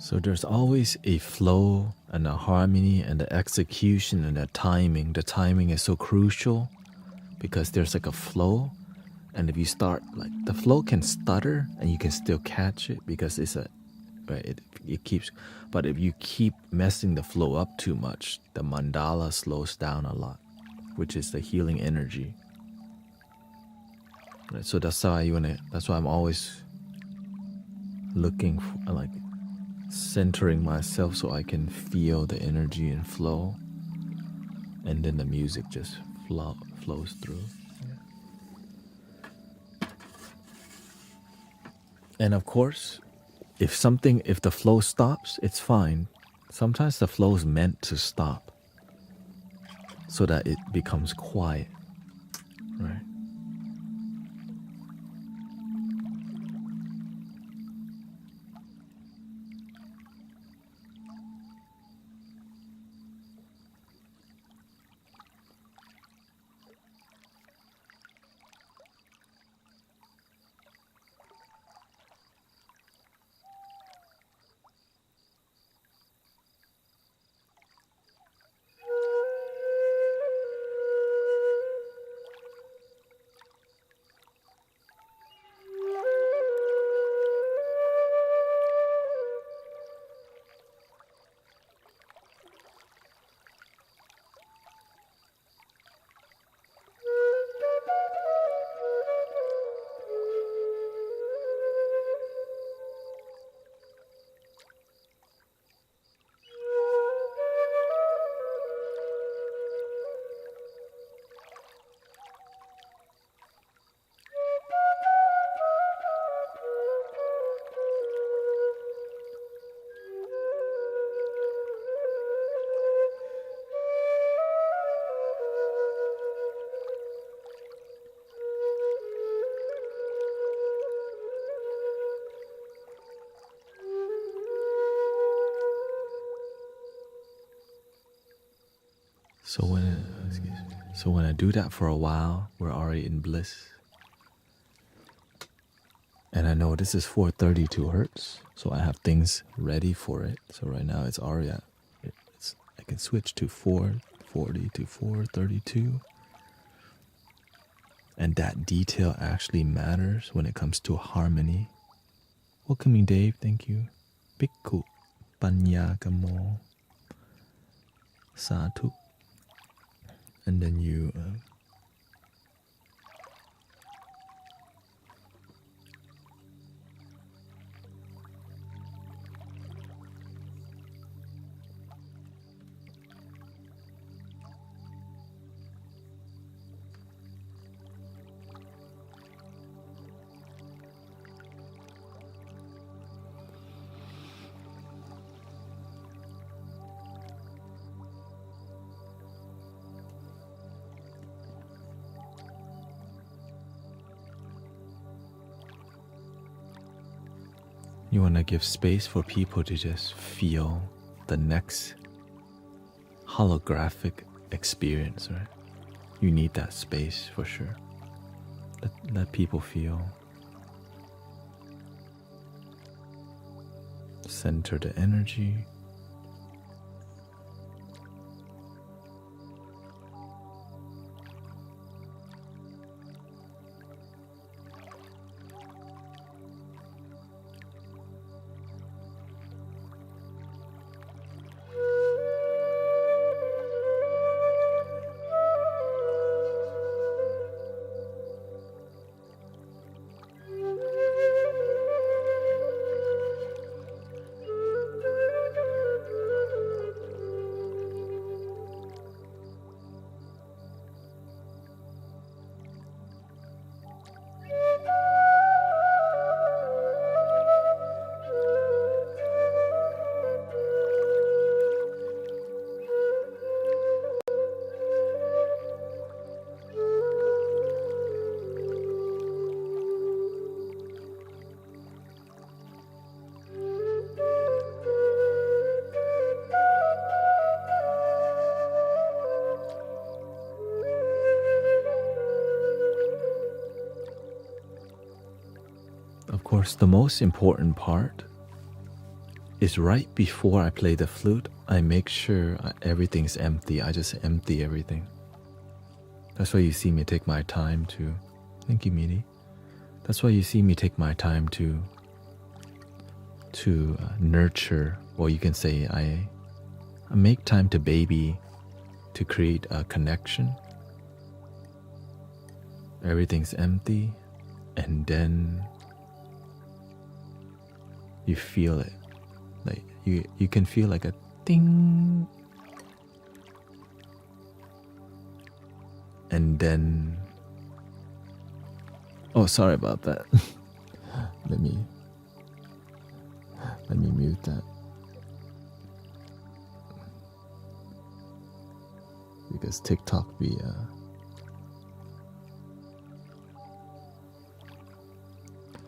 so there's always a flow and a harmony and the execution and the timing. The timing is so crucial because there's like a flow. And if you start, like, the flow can stutter and you can still catch it because it's right, it keeps, but if you keep messing the flow up too much, the mandala slows down a lot, which is the healing energy. Right, so that's why I'm always looking for, like, centering myself so I can feel the energy and flow, and then the music just flows through. And of course, if the flow stops, it's fine. Sometimes the flow is meant to stop so that it becomes quiet, right? So when I do that for a while, we're already in bliss. And I know this is 432 hertz, so I have things ready for it. So right now it's already at, I can switch to 440 to 432. And that detail actually matters when it comes to harmony. Welcoming Dave, thank you. Bhikkhu Panyagamo Sadhu. And then you you want to give space for people to just feel the next holographic experience, right? You need that space for sure. Let people feel. Center the energy. Of course, the most important part is right before I play the flute, I make sure everything's empty. I just empty everything. That's why you see me take my time to, thank you, Midi. That's why you see me take my time to nurture, or you can say I make time to baby, to create a connection. Everything's empty, and then you feel it. Like you can feel like a ding, and then, oh, sorry about that. let me mute that, because TikTok be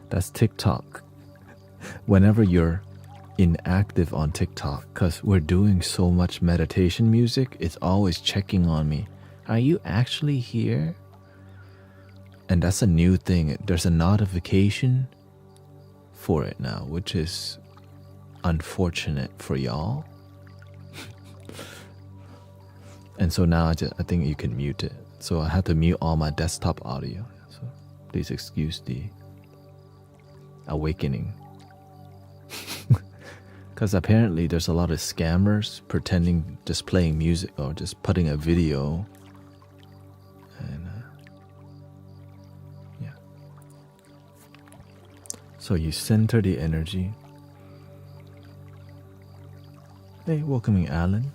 that's TikTok. Whenever you're inactive on TikTok, because we're doing so much meditation music, it's always checking on me. Are you actually here? And that's a new thing. There's a notification for it now, which is unfortunate for y'all. And so now I think you can mute it. So I had to mute all my desktop audio. So please excuse the awakening. Because apparently there's a lot of scammers pretending just playing music or just putting a video. And yeah. So you center the energy. Hey, welcoming Alan.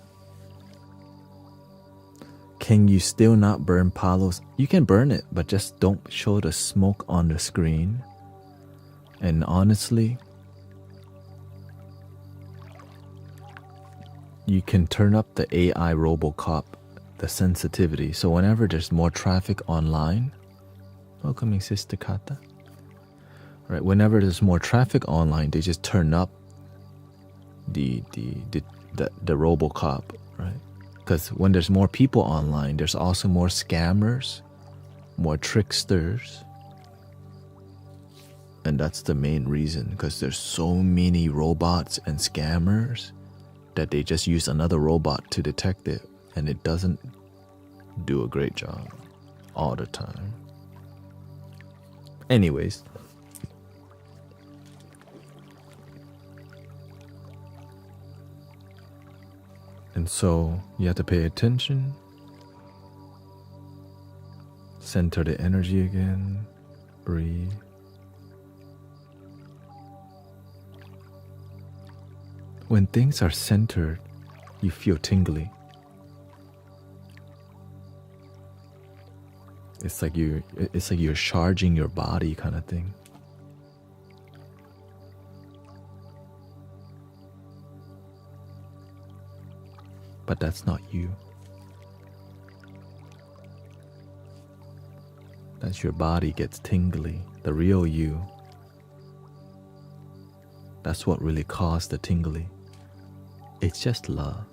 Can you still not burn palos? You can burn it, but just don't show the smoke on the screen. And honestly, you can turn up the AI Robocop, the sensitivity. So whenever there's more traffic online, welcoming Sister Kata. Right, whenever there's more traffic online, they just turn up the Robocop, right? Because when there's more people online, there's also more scammers, more tricksters. And that's the main reason, because there's so many robots and scammers that they just use another robot to detect it, and it doesn't do a great job all the time. Anyways, and so you have to pay attention, center the energy again, breathe. When things are centered, you feel tingly. It's like you're charging your body kind of thing. But that's not you. That's your body gets tingly. The real you. That's what really caused the tingly. It's just love.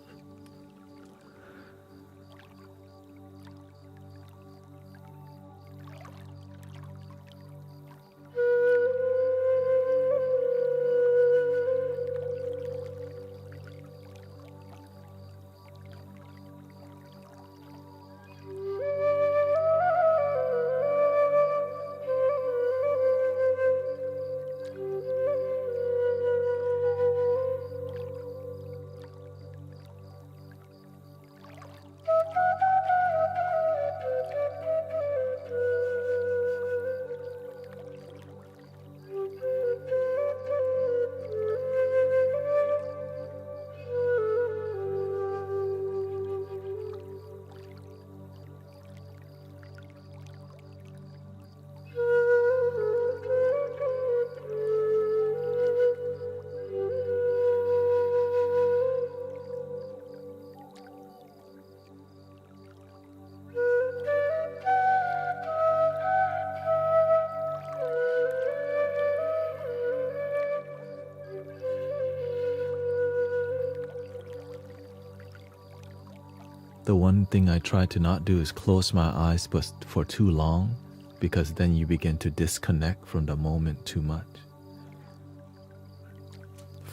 The one thing I try to not do is close my eyes for too long, because then you begin to disconnect from the moment too much.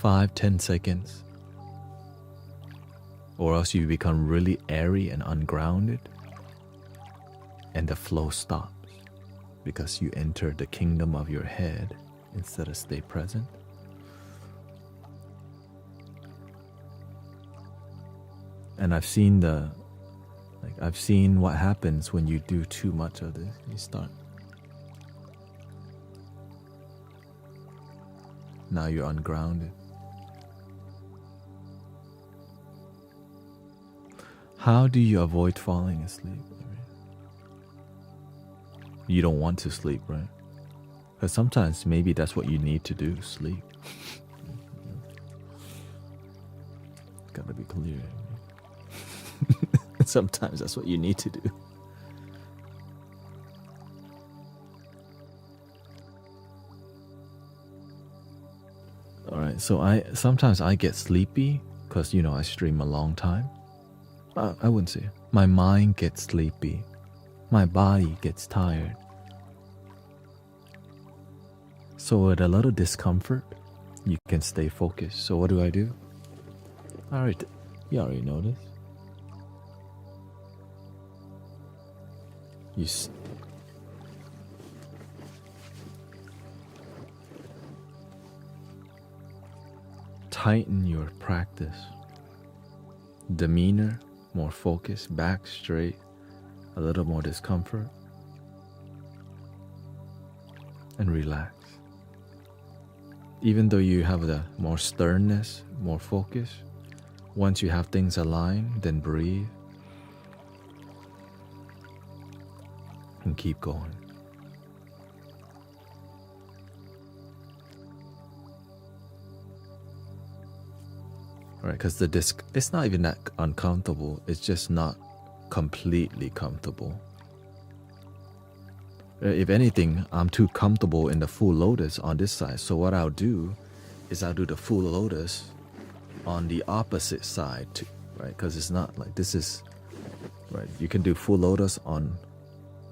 5-10 seconds, or else you become really airy and ungrounded, and the flow stops because you enter the kingdom of your head instead of stay present. And I've seen what happens when you do too much of this. You start. Now you're ungrounded. How do you avoid falling asleep? You don't want to sleep, right? Because sometimes maybe that's what you need to do, sleep. Gotta be clear. Sometimes that's what you need to do. Alright, so sometimes I get sleepy because, I stream a long time. I wouldn't say. My mind gets sleepy. My body gets tired. So with a little discomfort, you can stay focused. So what do? Alright, you already know this. You tighten your practice. Demeanor, more focus, back straight, a little more discomfort, and relax. Even though you have the more sternness, more focus, once you have things aligned, then breathe and keep going. Alright, because it's not even that uncomfortable, it's just not completely comfortable. If anything, I'm too comfortable in the full lotus on this side, so what I'll do is I'll do the full lotus on the opposite side right? Because it's not like this is, right? You can do full lotus on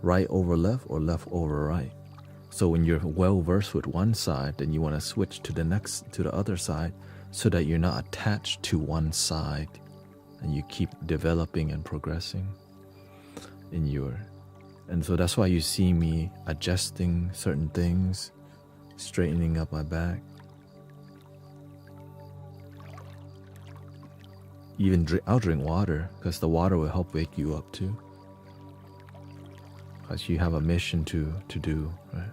right over left or left over right. So when you're well versed with one side, then you want to switch to the other side, so that you're not attached to one side, and you keep developing and progressing in your. And so that's why you see me adjusting certain things, straightening up my back. Even I'll drink water, because the water will help wake you up too. Because you have a mission to do, right?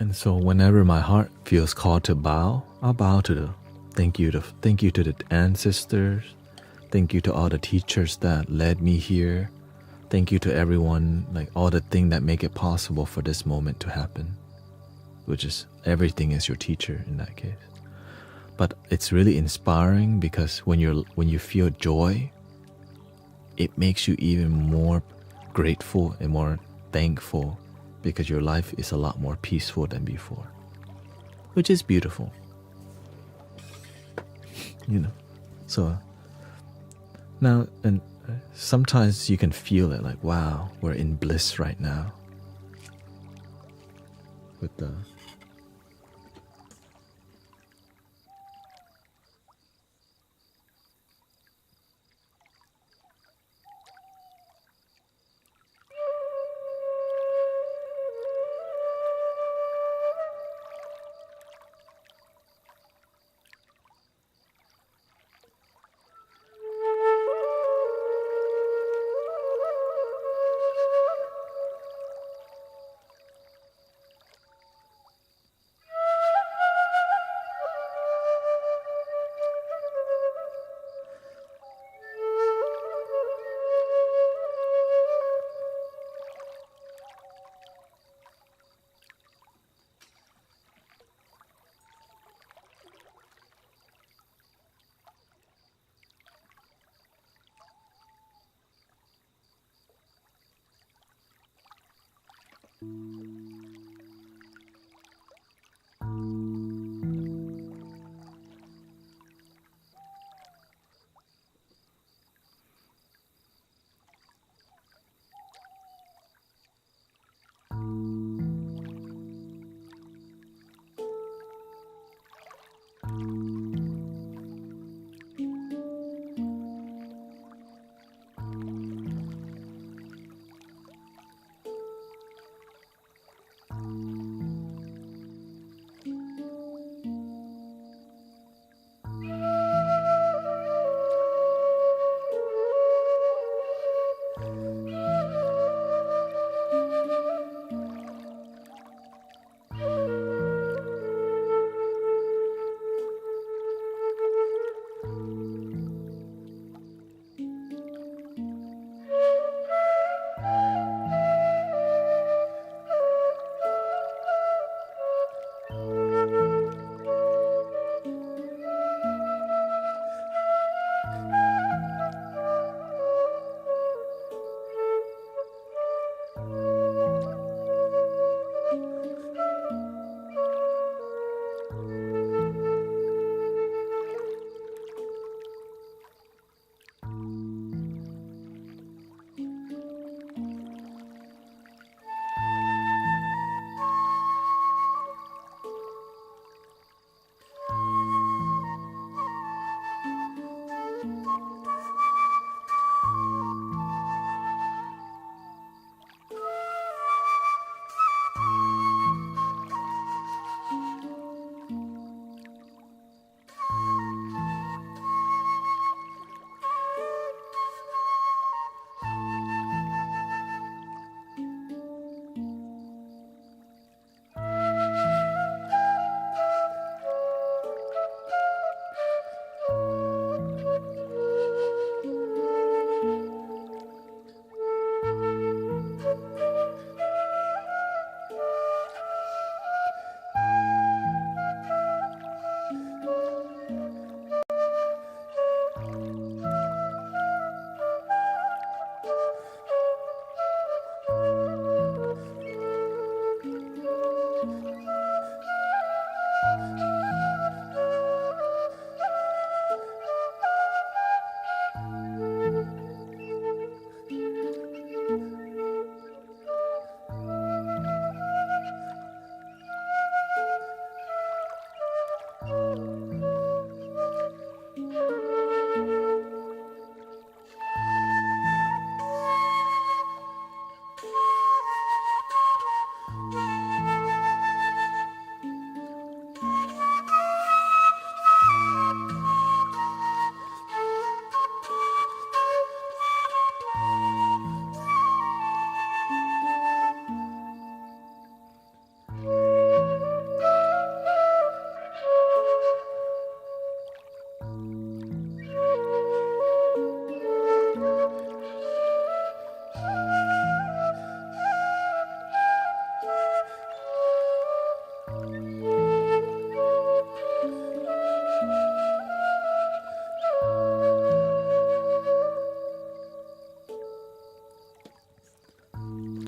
And so whenever my heart feels called to bow, I'll bow to the thank you to the ancestors. Thank you to all the teachers that led me here. Thank you to everyone, like all the things that make it possible for this moment to happen, which is everything is your teacher in that case. But it's really inspiring, because when you feel joy, it makes you even more grateful and more thankful, because your life is a lot more peaceful than before, which is beautiful, you know. So now, and sometimes you can feel it, like, wow, we're in bliss right now with the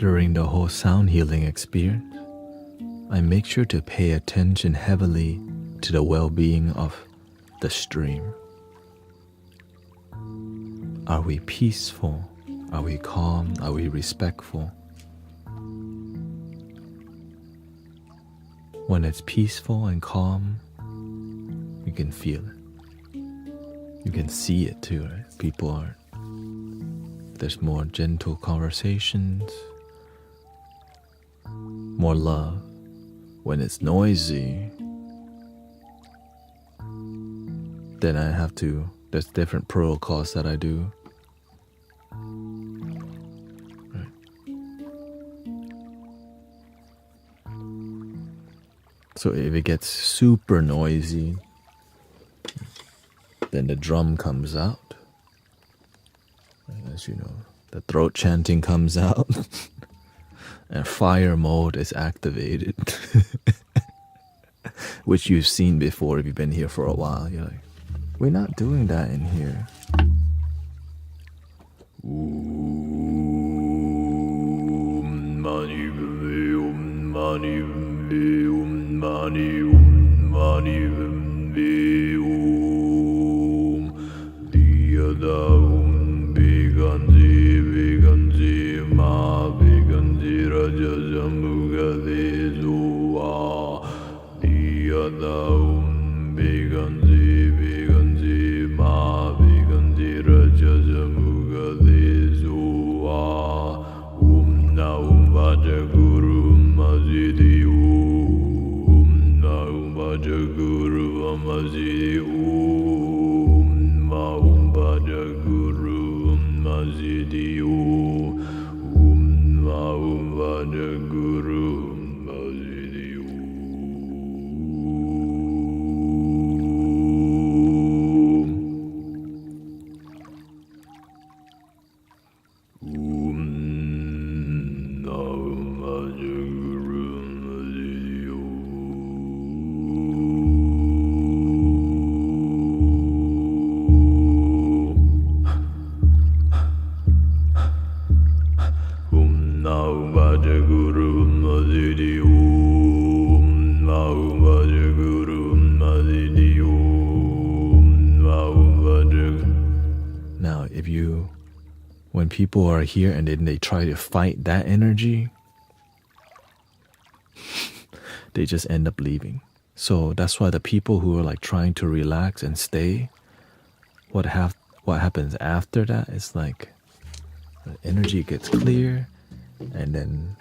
during the whole sound healing experience, I make sure to pay attention heavily to the well-being of the stream. Are we peaceful? Are we calm? Are we respectful? When it's peaceful and calm, you can feel it. You can see it too, right? People are, there's more gentle conversations, more love. When it's noisy, then there's different protocols that I do. Right. So if it gets super noisy, then the drum comes out. As you know, the throat chanting comes out. And fire mode is activated. Which you've seen before if you've been here for a while. You're like, we're not doing that in here. Now, when people are here and then they try to fight that energy, they just end up leaving. So that's why the people who are like trying to relax and stay, what happens after that is like the energy gets clear, and then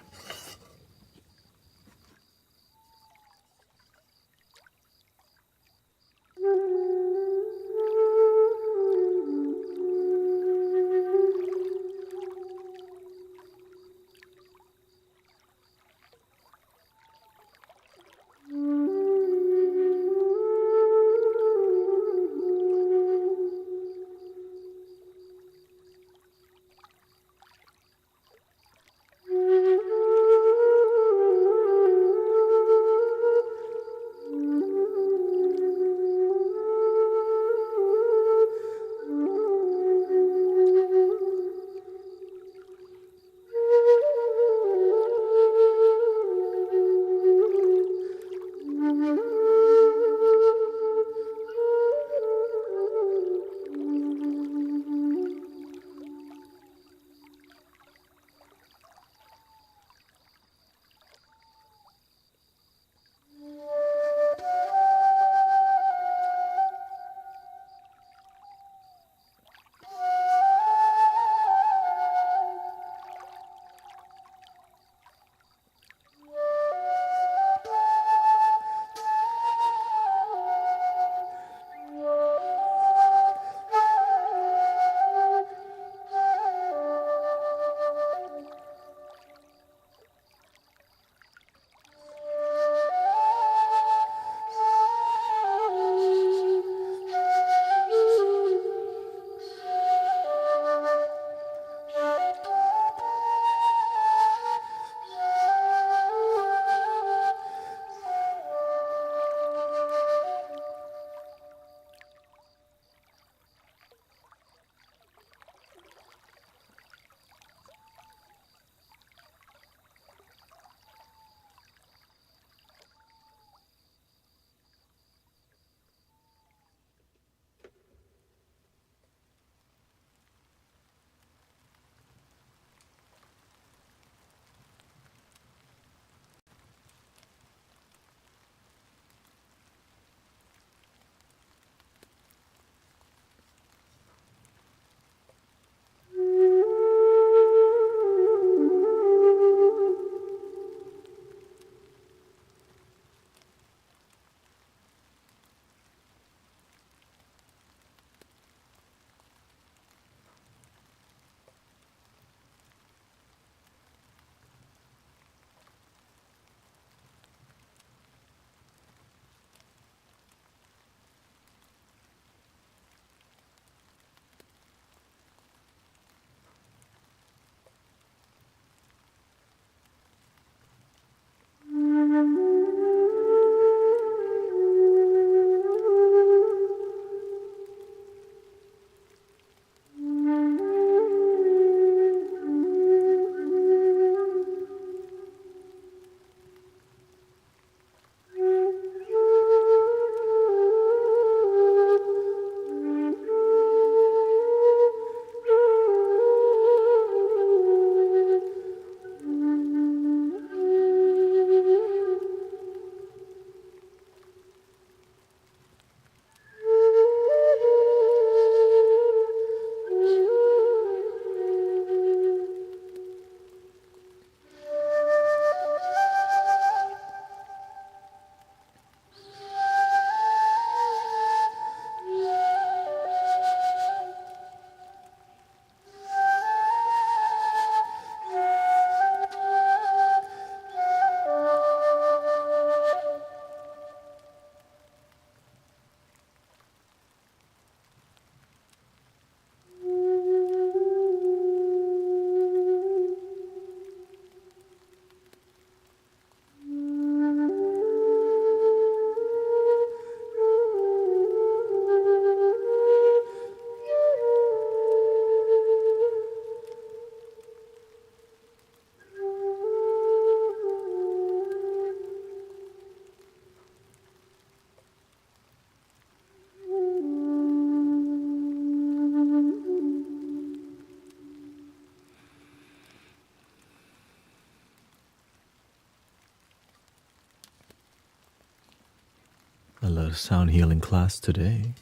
a little sound healing class today.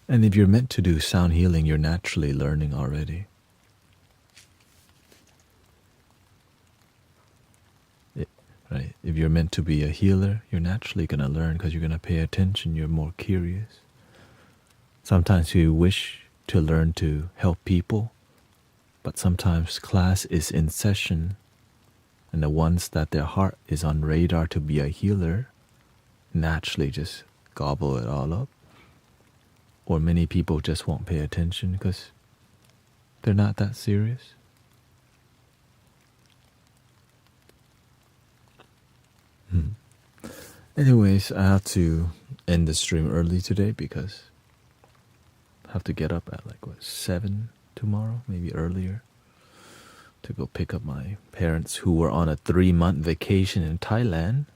And if you're meant to do sound healing, you're naturally learning already. Right? If you're meant to be a healer, you're naturally going to learn because you're going to pay attention, you're more curious. Sometimes you wish to learn to help people, but sometimes class is in session, and the ones that their heart is on radar to be a healer naturally just gobble it all up. Or many people just won't pay attention because they're not that serious. Anyways, I have to end the stream early today because I have to get up at 7 tomorrow, maybe earlier, to go pick up my parents who were on a 3-month vacation in Thailand.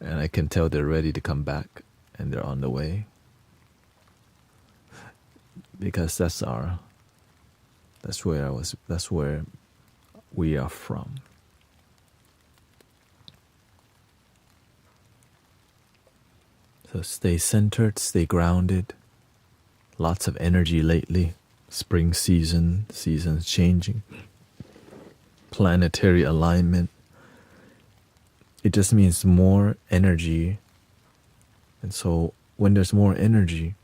And I can tell they're ready to come back and they're on the way. Because that's where we are from. So stay centered, stay grounded. Lots of energy lately. Spring season's changing. Planetary alignment. It just means more energy. And so when there's more energy,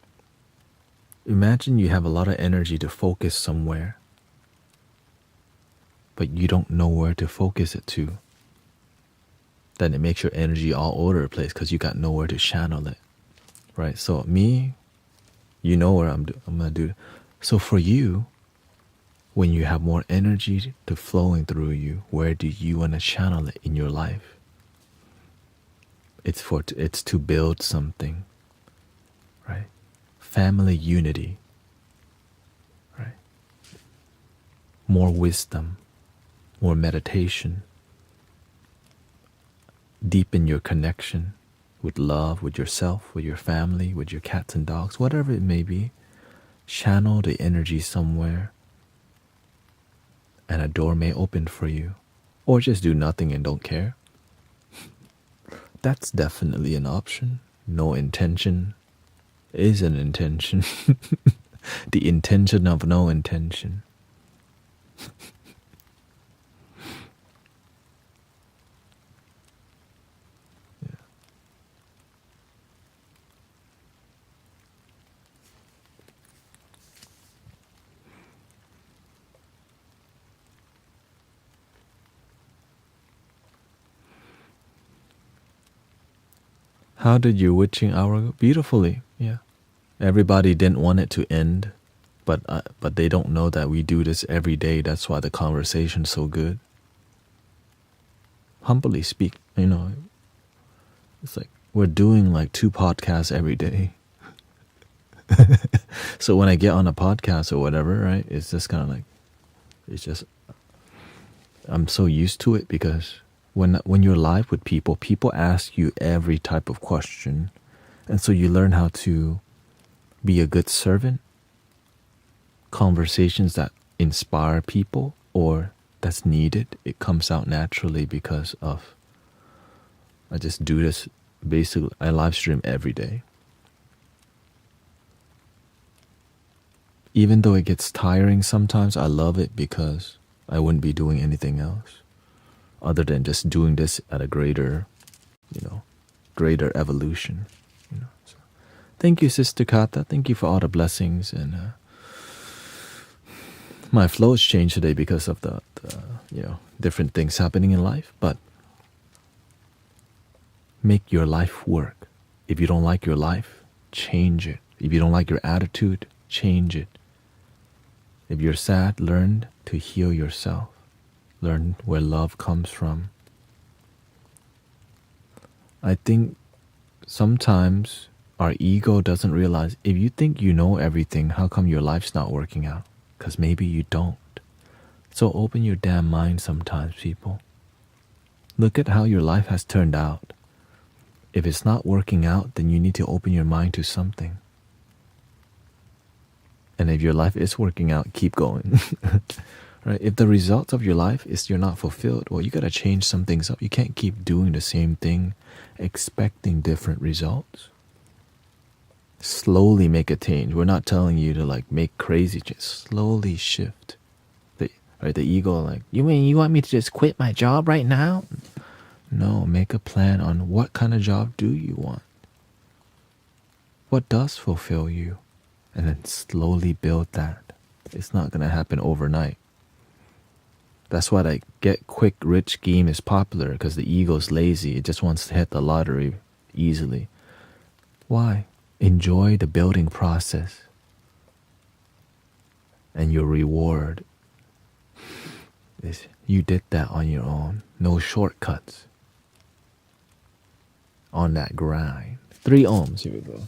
imagine you have a lot of energy to focus somewhere, but you don't know where to focus it to. Then it makes your energy all over the place because you got nowhere to channel it, right? So me, you know where I'm gonna do. So for you, when you have more energy to flowing through you, where do you want to channel it in your life? It's to build something, right? Family unity, right? More wisdom, more meditation. Deepen your connection with love, with yourself, with your family, with your cats and dogs, whatever it may be. Channel the energy somewhere and a door may open for you. Or just do nothing and don't care. That's definitely an option. No intention is an intention. The intention of no intention. How did your witching hour go? Beautifully, yeah. Everybody didn't want it to end, but they don't know that we do this every day. That's why the conversation's so good. Humbly speak, it's like we're doing 2 podcasts every day. So when I get on a podcast or whatever, right, it's just kind of I'm so used to it because when you're live with people ask you every type of question. And so you learn how to be a good servant. Conversations that inspire people or that's needed, it comes out naturally because of I just do this. Basically, I live stream every day. Even though it gets tiring sometimes, I love it because I wouldn't be doing anything else other than just doing this at a greater evolution. So, thank you, Sister Kata. Thank you for all the blessings. And my flow has changed today because of the different things happening in life. But make your life work. If you don't like your life, change it. If you don't like your attitude, change it. If you're sad, learn to heal yourself. Learn where love comes from. I think sometimes our ego doesn't realize if you think you know everything, how come your life's not working out? Because maybe you don't. So open your damn mind sometimes, people. Look at how your life has turned out. If it's not working out, then you need to open your mind to something. And if your life is working out, keep going. right? If the result of your life is you're not fulfilled, well, you got to change some things up. You can't keep doing the same thing expecting different results. Slowly make a change. We're not telling you to like make crazy, just slowly shift. The ego, like, you mean you want me to just quit my job right now? No, make a plan on what kind of job do you want? What does fulfill you? And then slowly build that. It's not going to happen overnight. That's why that get quick rich scheme is popular, because the ego's lazy. It just wants to hit the lottery easily. Why? Enjoy the building process. And your reward is you did that on your own. No shortcuts. On that grind. 3 ohms. Here we go.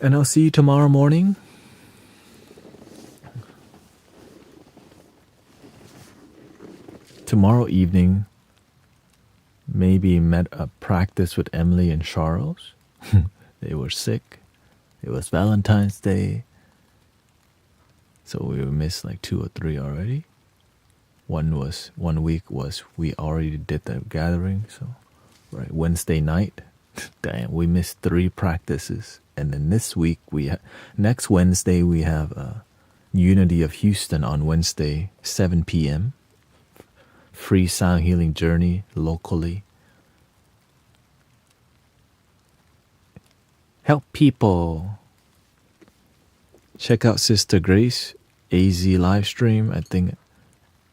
And I'll see you tomorrow morning. Tomorrow evening, maybe met a practice with Emily and Charles. They were sick. It was Valentine's Day. So we missed like 2 or 3 already. 1 week was we already did the gathering. So right, Wednesday night, damn, we missed 3 practices. And then this week, next Wednesday, we have Unity of Houston on Wednesday, 7 p.m. Free sound healing journey locally. Help people. Check out Sister Grace, AZ live stream. I think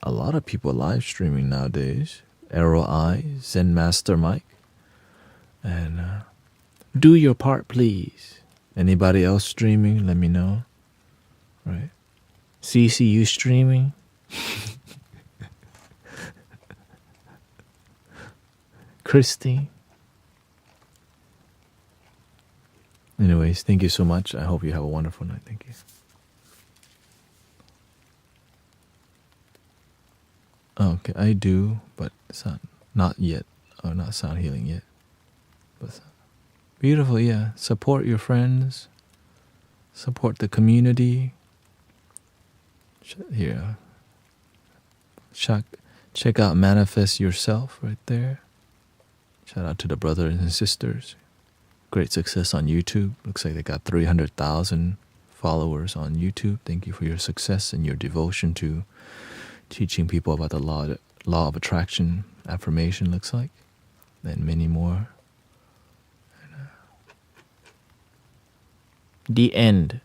a lot of people live streaming nowadays. Arrow Eye, Zen Master Mike. And do your part, please. Anybody else streaming? Let me know. Right. CC, you streaming? Christy. Anyways, thank you so much. I hope you have a wonderful night. Thank you. Okay, I do, but it's not yet. Or not sound healing yet. But beautiful, yeah. Support your friends. Support the community. Here. Check out Manifest Yourself right there. Shout out to the brothers and sisters. Great success on YouTube. Looks like they got 300,000 followers on YouTube. Thank you for your success and your devotion to teaching people about the law of attraction, affirmation, looks like. And many more. The end.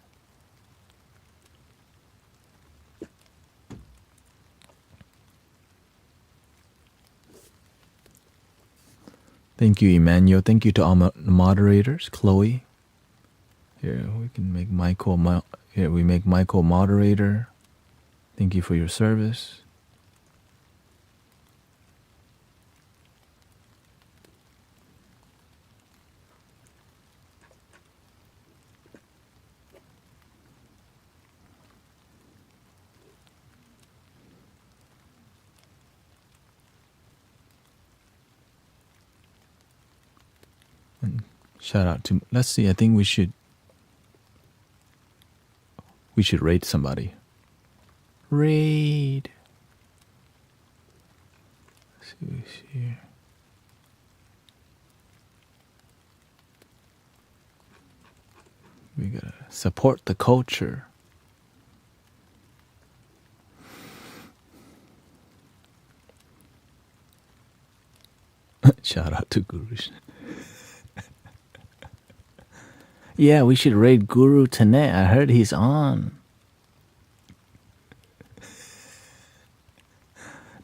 Thank you, Emmanuel. Thank you to all moderators. Chloe. Here, we can make Michael. Here, we make Michael moderator. Thank you for your service. And shout out to, let's see, I think we should raid somebody. Raid. Let's see who's here. We gotta support the culture. Shout out to Guru. Yeah, we should raid Guru Tanet. I heard he's on.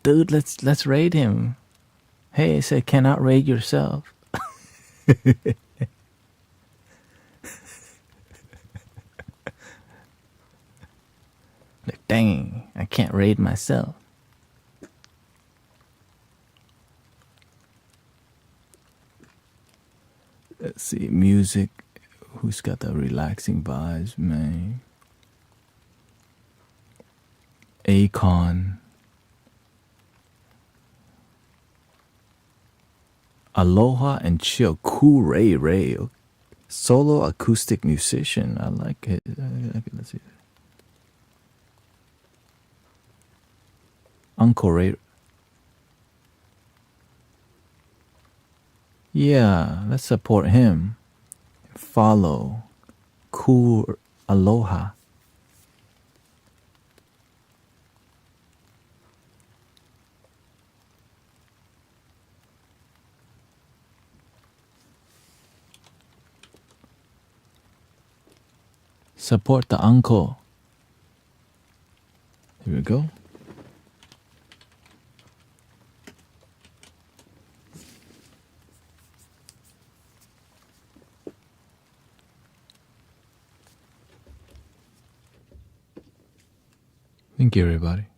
Dude, let's raid him. Hey, it said cannot raid yourself. Like, dang, I can't raid myself. Let's see, music. Who's got the relaxing vibes, man? Akon. Aloha and Chill. Cool Ray Ray. Solo acoustic musician. I like it. Let's see. Uncle Ray. Yeah, let's support him. Follow. Cool Aloha. Support the uncle. Here we go. Thank you, everybody.